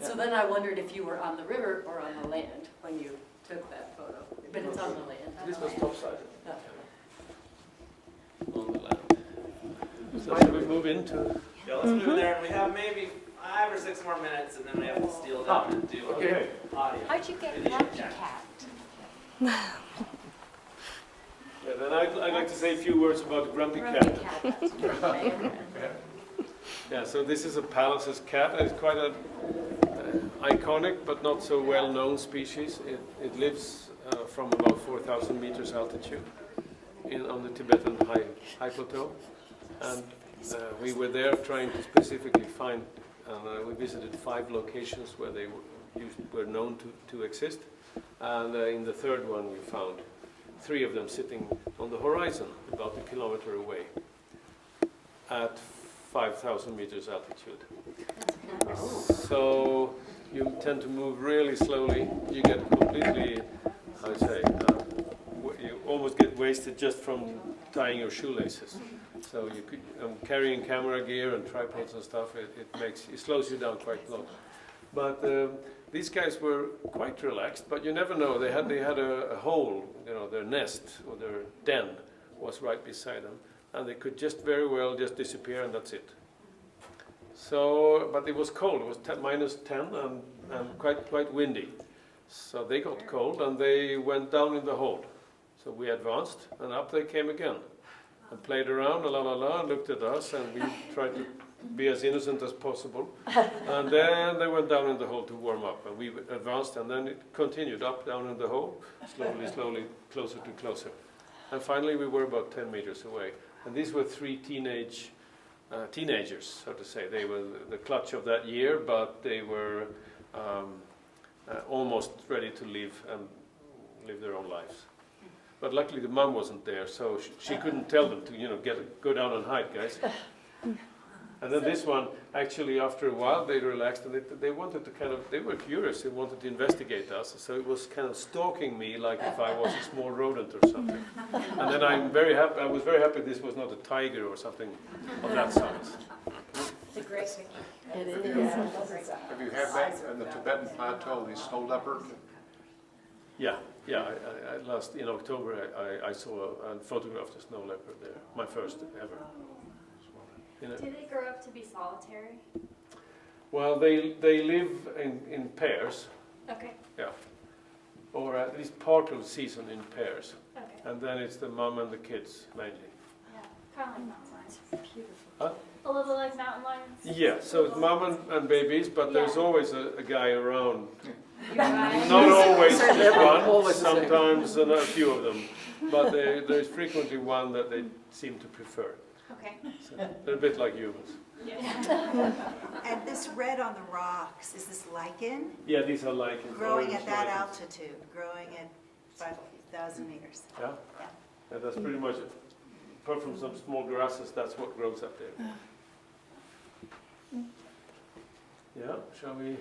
So then I wondered if you were on the river or on the land when you took that photo. But it's on the land. This was topside. On the land. So shall we move into? Yeah, let's move there, and we have maybe 5 or 6 more minutes, and then we have to steal down and do Okay. audio. How'd you get Video Grumpy chat. Cat? Yeah, then I'd like to say a few words about Grumpy Grumpy Cat. Cat, that's my favorite. Yeah, so this is a Pallas's cat. It's quite an iconic but not so well-known species. It lives from about 4,000 meters altitude on the Tibetan high plateau. And we were there trying to specifically find, and we visited 5 locations where they were known to exist. And in the third one we found 3 of them sitting on the horizon about a kilometer away at 5,000 meters altitude. So you tend to move really slowly. You get completely, how would I say, you almost get wasted just from tying your shoelaces. So you could, carrying camera gear and tripods and stuff, it slows you down quite a lot. But these guys were quite relaxed, but you never know. They had a hole, their nest or their den was right beside them, and they could just very well just disappear, and that's it. So, but it was cold. It was -10 and quite windy. So they got cold and they went down in the hole. So we advanced, and up they came again, and played around, and looked at us, and we tried to be as innocent as possible. And then they went down in the hole to warm up, and we advanced, and then it continued up, down in the hole, slowly, closer to closer. And finally we were about 10 meters away. And these were 3 teenagers, so to say. They were the clutch of that year, but they were almost ready to live their own lives. But luckily the mom wasn't there, so she couldn't tell them to, go down and hide, guys. And then this one, actually, after a while, they relaxed, and they wanted to they were curious, they wanted to investigate us, so it was kind of stalking me like if I was a small rodent or something. And then I was very happy this was not a tiger or something of that size. It's a great picture. It is. Have you had that in the Tibetan plateau, the snow leopard? Yeah. In October, I saw and photographed a snow leopard there, my first ever. Do they grow up to be solitary? Well, they live in pairs. Okay. Yeah. Or at least part of the season in pairs. Okay. And then it's the mom and the kids mainly. Yeah, kind of like mountain lions. Beautiful. Huh? A little like mountain lions. Yeah, so it's mom and babies, but there's Yeah. always a guy around. Right. Not always just one, Always the same. sometimes a few of them. But there's frequently one that they seem to prefer. Okay. So they're a bit like humans. Yeah. And this red on the rocks, is this lichen? Yeah, these are lichens. Growing orange at that lichens. altitude, growing at 5,000 meters. Yeah? Yeah. And that's pretty much it. Apart from some small grasses, that's what grows up there. Yeah, shall we?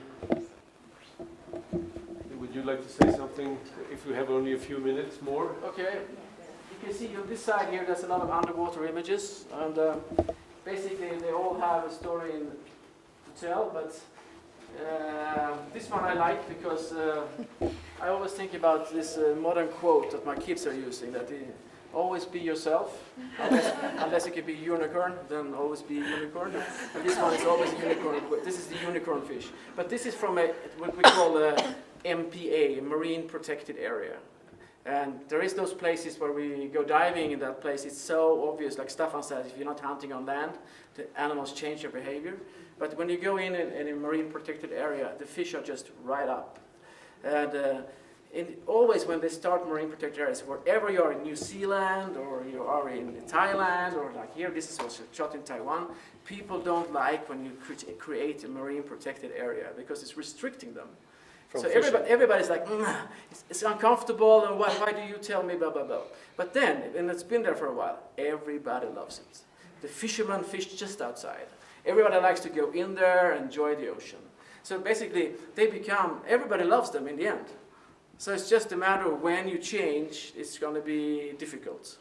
Would you like to say something, if we have only a few minutes more? Okay. You can see on this side here, there's a lot of underwater images, and basically they all have a story to tell, but this one I like because I always think about this modern quote that my kids are using, that always be yourself, unless you can be a unicorn, then always be a unicorn. And this one is always a unicorn. This is the unicorn fish. But this is from what we call a MPA, Marine Protected Area. And there is those places where we go diving in that place. It's so obvious, like Staffan says, if you're not hunting on land, the animals change their behavior. But when you go in a marine protected area, the fish are just right up. And always when they start marine protected areas, wherever you are in New Zealand or you are in Thailand or like here, this is also shot in Taiwan, people don't like when you create a marine protected area because it's restricting them. So everybody's like, it's uncomfortable, and why do you tell me, blah, blah, blah. But then, and it's been there for a while, everybody loves it. The fishermen fish just outside. Everybody likes to go in there, enjoy the ocean. So basically, everybody loves them in the end. So it's just a matter of when you change, it's going to be difficult.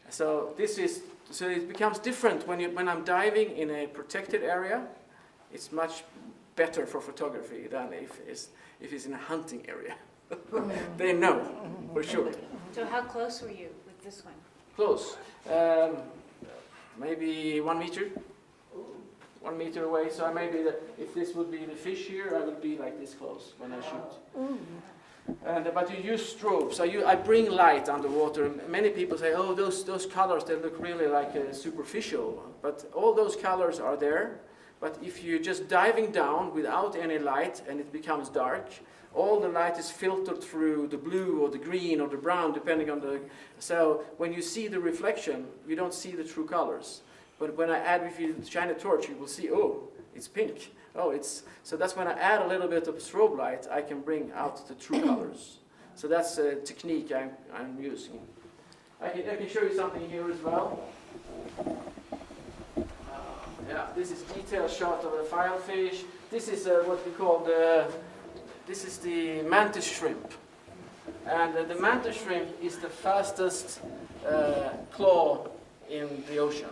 So it becomes different when I'm diving in a protected area. It's much better for photography than if it's in a hunting area. They know, for sure. So how close were you with this one? Close. maybe 1 meter. 1 meter away, so maybe if this would be the fish here, I would be like this close when I shoot. But you use strobe, so I bring light underwater. Many people say, oh, those colors, they look really like superficial. But all those colors are there. But if you're just diving down without any light and it becomes dark, all the light is filtered through the blue or the green or the brown, depending on the... So when you see the reflection, you don't see the true colors. But when I add, if you shine a torch, you will see, oh, it's pink. Oh, it's... So that's when I add a little bit of strobe light, I can bring out the true colors. So that's a technique I'm using. I can show you something here as well. Yeah, this is detailed shot of a filefish. This is what we call this is the mantis shrimp. And the mantis shrimp is the fastest claw in the ocean.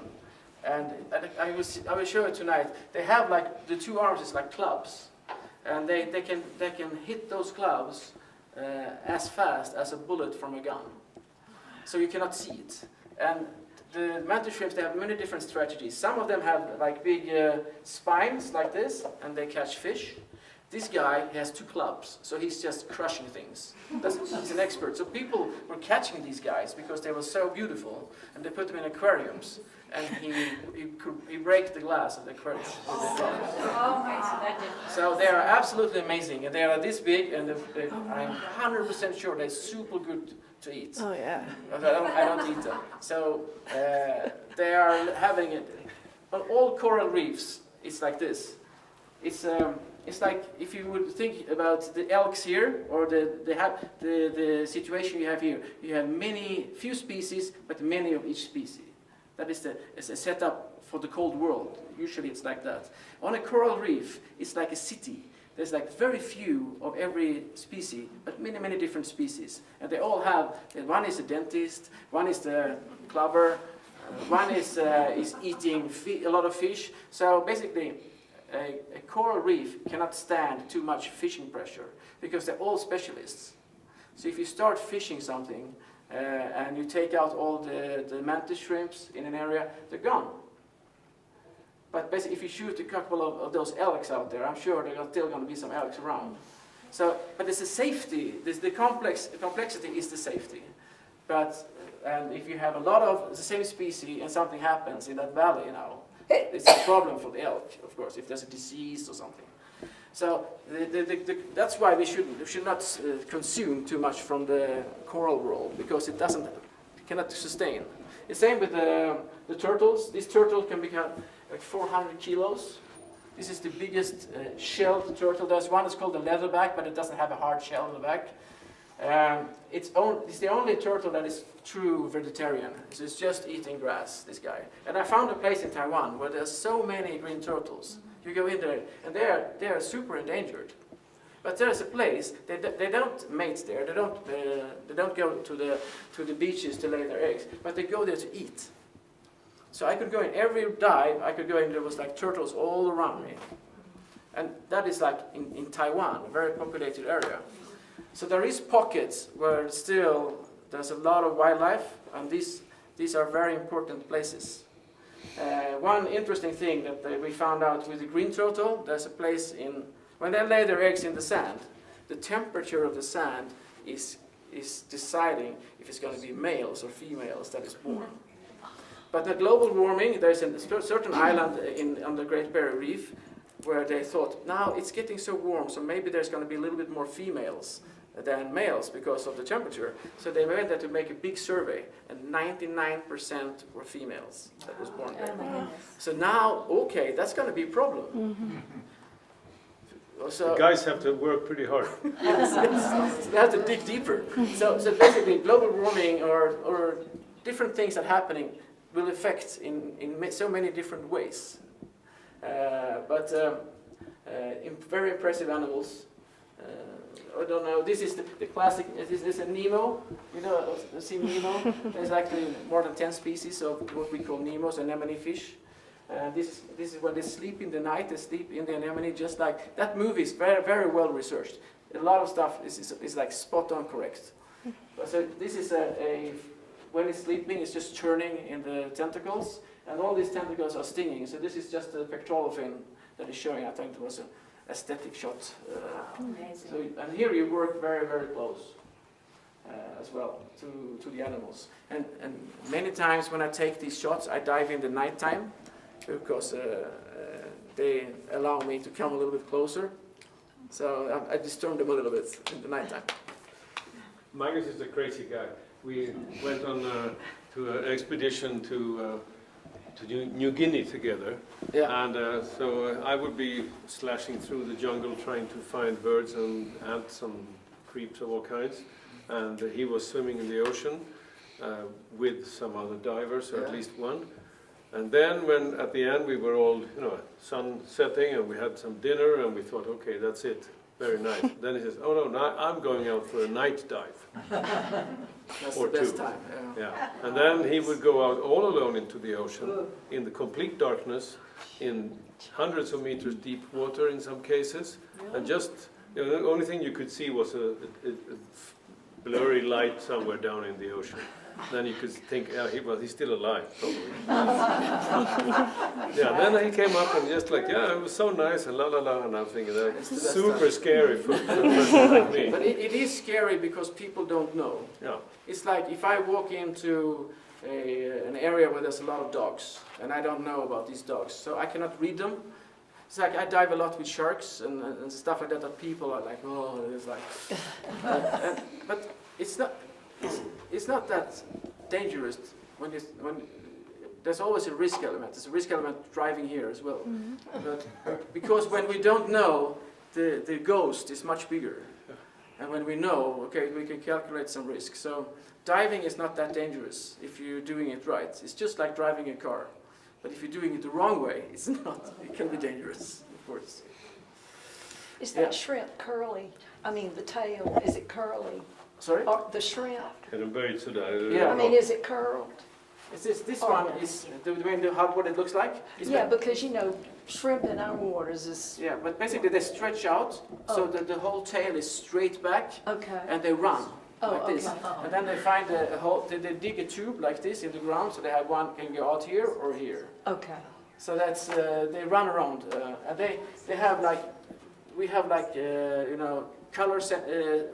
And I will show you tonight. They have like, the two arms is like clubs. And they can hit those clubs as fast as a bullet from a gun. So you cannot see it. And the mantis shrimps, they have many different strategies. Some of them have like big spines like this, and they catch fish. This guy has 2 clubs, so he's just crushing things. He's an expert. So people were catching these guys because they were so beautiful, and they put them in aquariums, and he break the glass of the aquarium. So they are absolutely amazing, and they are this big, and I'm 100% sure they're super good to eat. Oh yeah. I don't eat them. So they are having it on all coral reefs. It's like this. It's like if you would think about the elks here, or the situation you have here. You have few species, but many of each species. That is a setup for the cold world. Usually it's like that. On a coral reef, it's like a city. There's like very few of every species, but many different species. And they all have, one is a dentist, one is the clover, one is eating a lot of fish. So basically, a coral reef cannot stand too much fishing pressure because they're all specialists. So if you start fishing something and you take out all the mantis shrimps in an area, they're gone. But basically, if you shoot a couple of those elks out there, I'm sure there are still going to be some elks around. So, but it's the safety. The complexity is the safety. And if you have a lot of the same species and something happens in that valley, it's a problem for the elk, of course, if there's a disease or something. So that's why we should not consume too much from the coral world, because it cannot sustain. The same with the turtles. This turtle can become like 400 kilos. This is the biggest shelled turtle. There's one that's called the leatherback, but it doesn't have a hard shell in the back. It's the only turtle that is true vegetarian. So it's just eating grass, this guy. And I found a place in Taiwan where there's so many green turtles. You go in there, and they are super endangered. But there's a place, they don't mate there, they don't go to the beaches to lay their eggs, but they go there to eat. So I could go in every dive, there was like turtles all around me. And that is like in Taiwan, a very populated area. So there is pockets where still there's a lot of wildlife, and these are very important places. One interesting thing that we found out with the green turtle, there's a place when they lay their eggs in the sand, the temperature of the sand is deciding if it's going to be males or females that is born. But the global warming, there's a certain island on the Great Barrier Reef where they thought, now it's getting so warm, so maybe there's going to be a little bit more females than males because of the temperature. So they went there to make a big survey, and 99% were females that was born there. So now, okay, that's going to be a problem. So, the guys have to work pretty hard. So they have to dig deeper. So basically, global warming or different things that are happening will affect in so many different ways. But very impressive animals. I don't know, this is the classic, this is a Nemo, see Nemo? There's actually more than 10 species of what we call Nemos, anemone fish. This is when they sleep in the night, they sleep in the anemone, just like, that movie is very, very well researched. A lot of stuff is like spot on correct. So this is when it's sleeping, it's just churning in the tentacles, And all these tentacles are stinging. So this is just the pectoral fin that is showing. I think it was an aesthetic shot. Amazing. So, and here you work very, very close as well to the animals. And many times when I take these shots, I dive in the nighttime because they allow me to come a little bit closer. So I disturb them a little bit in the nighttime. Magnus is a crazy guy. We went on to an expedition to New Guinea together. Yeah. And so I would be slashing through the jungle trying to find birds and ants and creeps of all kinds. And he was swimming in the ocean with some other divers, or at least one. And then when at the end we were all, sun setting and we had some dinner and we thought, okay, that's it. Very nice. Then he says, oh no, I'm going out for a night dive. That's or the best two. time. Yeah. And then he would go out all alone into the ocean in the complete darkness, in hundreds of meters deep water in some cases, and just the only thing you could see was a blurry light somewhere down in the ocean. Then you could think, he's still alive, probably. Then he came up and just like, it was so nice, and la la la, and I'm thinking, that's super scary for a person like me. But it is scary because people don't know. Yeah. It's like if I walk into an area where there's a lot of dogs, and I don't know about these dogs, so I cannot read them. It's like I dive a lot with sharks and stuff like that people are like, oh, it's like... but it's not that dangerous when there's always a risk element. There's a risk element driving here as well. But because when we don't know, the ghost is much bigger. And when we know, okay, we can calculate some risk. So diving is not that dangerous if you're doing it right. It's just like driving a car. But if you're doing it the wrong way, it's not. It can be dangerous, of course. Is that shrimp curly? I mean, the tail, is it curly? Sorry? Or the shrimp? Yeah. I mean, is it curled? This one is what it looks like? Yeah, because shrimp in our waters is... Yeah, but basically they stretch out so that the whole tail is straight back. Okay. And they run like this. Okay. And then they find a hole, they dig a tube like this in the ground, so they have one can go out here or here. Okay. So that's, they run around. And they have like, we have like, color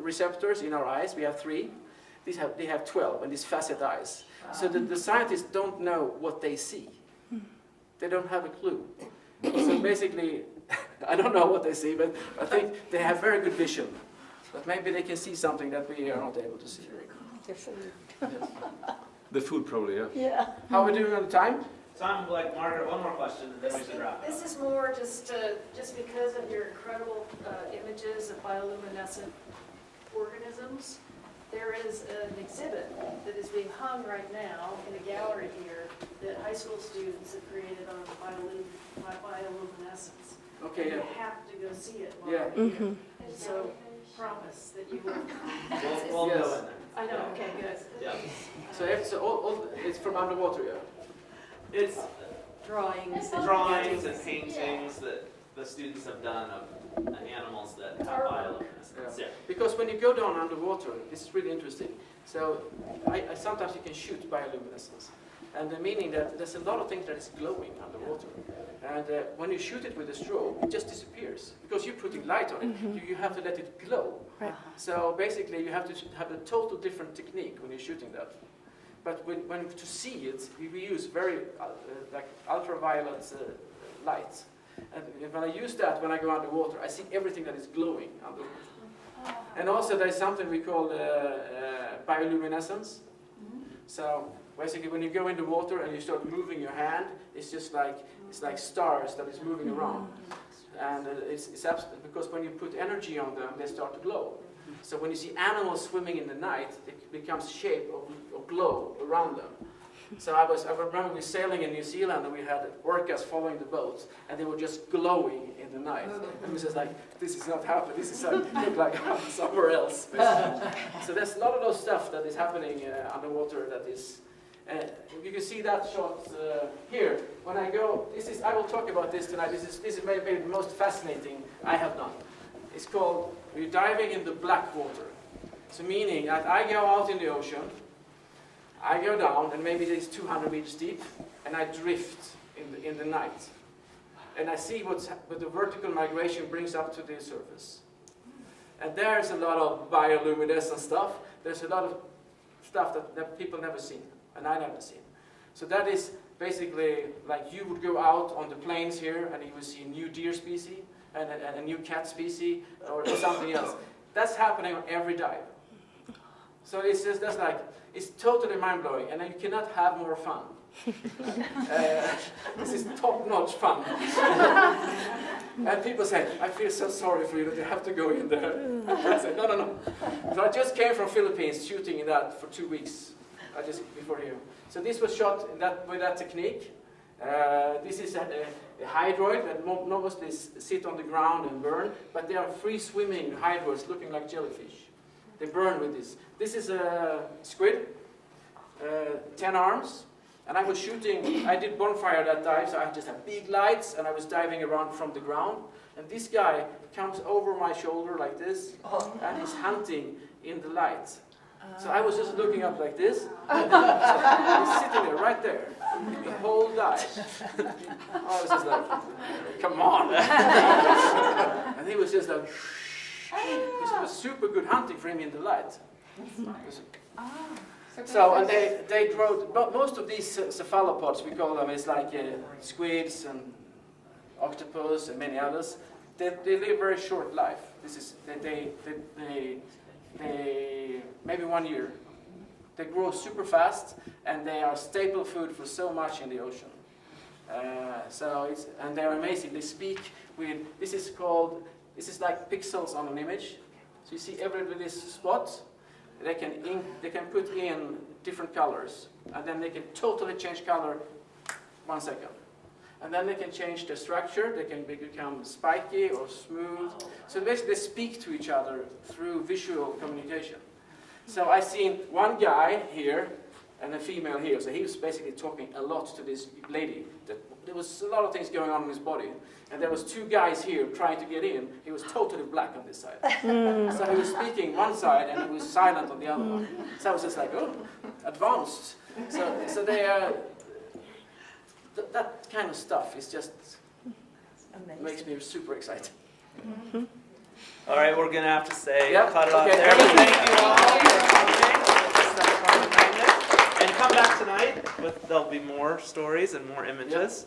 receptors in our eyes. We have 3. They have 12, and these facet eyes. So the scientists don't know what they see. They don't have a clue. So basically, I don't know what they see, but I think they have very good vision. But maybe they can see something that we are not able to see. Their food. Yes. The food probably, yeah. Yeah. How are we doing on the time? So I'm like, Margaret, one more question, and then we should wrap up. This is more just because of your incredible images of bioluminescent organisms. There is an exhibit that is being hung right now in a gallery here that high school students have created on bioluminescence. Okay, You yeah. have to go see it while Yeah. you're here. So promise that you will. We'll Yes. go in there. I know, okay, good. Yeah. So it's from underwater, yeah? It's Drawings. drawings and paintings that the students have done of animals that have bioluminescence. Yeah. Because when you go down underwater, this is really interesting. So sometimes you can shoot bioluminescence. And the meaning that there's a lot of things that is glowing underwater. And when you shoot it with a strobe, it just disappears. Because you're putting light on it, you have to let it glow. Right. So basically you have to have a total different technique when you're shooting that. But when to see it, we use very like ultraviolet light. And when I use that, when I go underwater, I see everything that is glowing underwater. And also there's something we call bioluminescence. So basically when you go in the water and you start moving your hand, it's like stars that is moving around. And it's absolute, because when you put energy on them, they start to glow. So when you see animals swimming in the night, it becomes shape of glow around them. So I remember we sailing in New Zealand and we had orcas following the boats and they were just glowing in the night. And we was just like, this is not happening, this is look like somewhere else. So there's a lot of those stuff that is happening underwater that is, you can see that shot here. When I go, I will talk about this tonight, this is maybe the most fascinating I have done. It's called, we're diving in the black water. So meaning that I go out in the ocean, I go down, and maybe it's 200 meters deep, and I drift in the night. And I see what the vertical migration brings up to the surface. And there's a lot of bioluminescent stuff. There's a lot of stuff that people never seen, and I never seen. So that is basically like you would go out on the plains here, and you would see a new deer species, and a new cat species, or something else. That's happening on every dive. So it's just, that's like, it's totally mind-blowing, and you cannot have more fun. This is top-notch fun. And people say, I feel so sorry for you that you have to go in there. I say, no, no, no. So I just came from Philippines shooting in that for 2 weeks, just before here. So this was shot with that technique. This is a hydroid that mostly sit on the ground and burn, but they are free-swimming hydroids looking like jellyfish. They burn with this. This is a squid, 10 arms. And I was shooting, I did bonfire that dive, so I just had big lights, and I was diving around from the ground. And this guy comes over my shoulder like this, and he's hunting in the light. So I was just looking up like this, and he's sitting there, right there, the whole dive. I was just like, come on. And he was just like, it was super good hunting for him in the light. So, and they grow, most of these cephalopods, we call them, it's like squids and octopus and many others. They live very short life. This is, they maybe 1 year. They grow super fast, and they are staple food for so much in the ocean. And they're amazing. They speak with, this is like pixels on an image. So you see every little spot. They can put in different colors, and then they can totally change color 1 second. And then they can change the structure. They can become spiky or smooth. So basically they speak to each other through visual communication. So I seen one guy here and a female here. So he was basically talking a lot to this lady. There was a lot of things going on in his body. And there was 2 guys here trying to get in. He was totally black on this side. So he was speaking one side, and he was silent on the other one. So I was just like, oh, advanced. So they are, that kind of stuff is just, makes me super excited. All right, we're going to have to say, Yep. cut it off Okay, there. Thank you all for coming. And come back tonight, there'll be more stories and more images.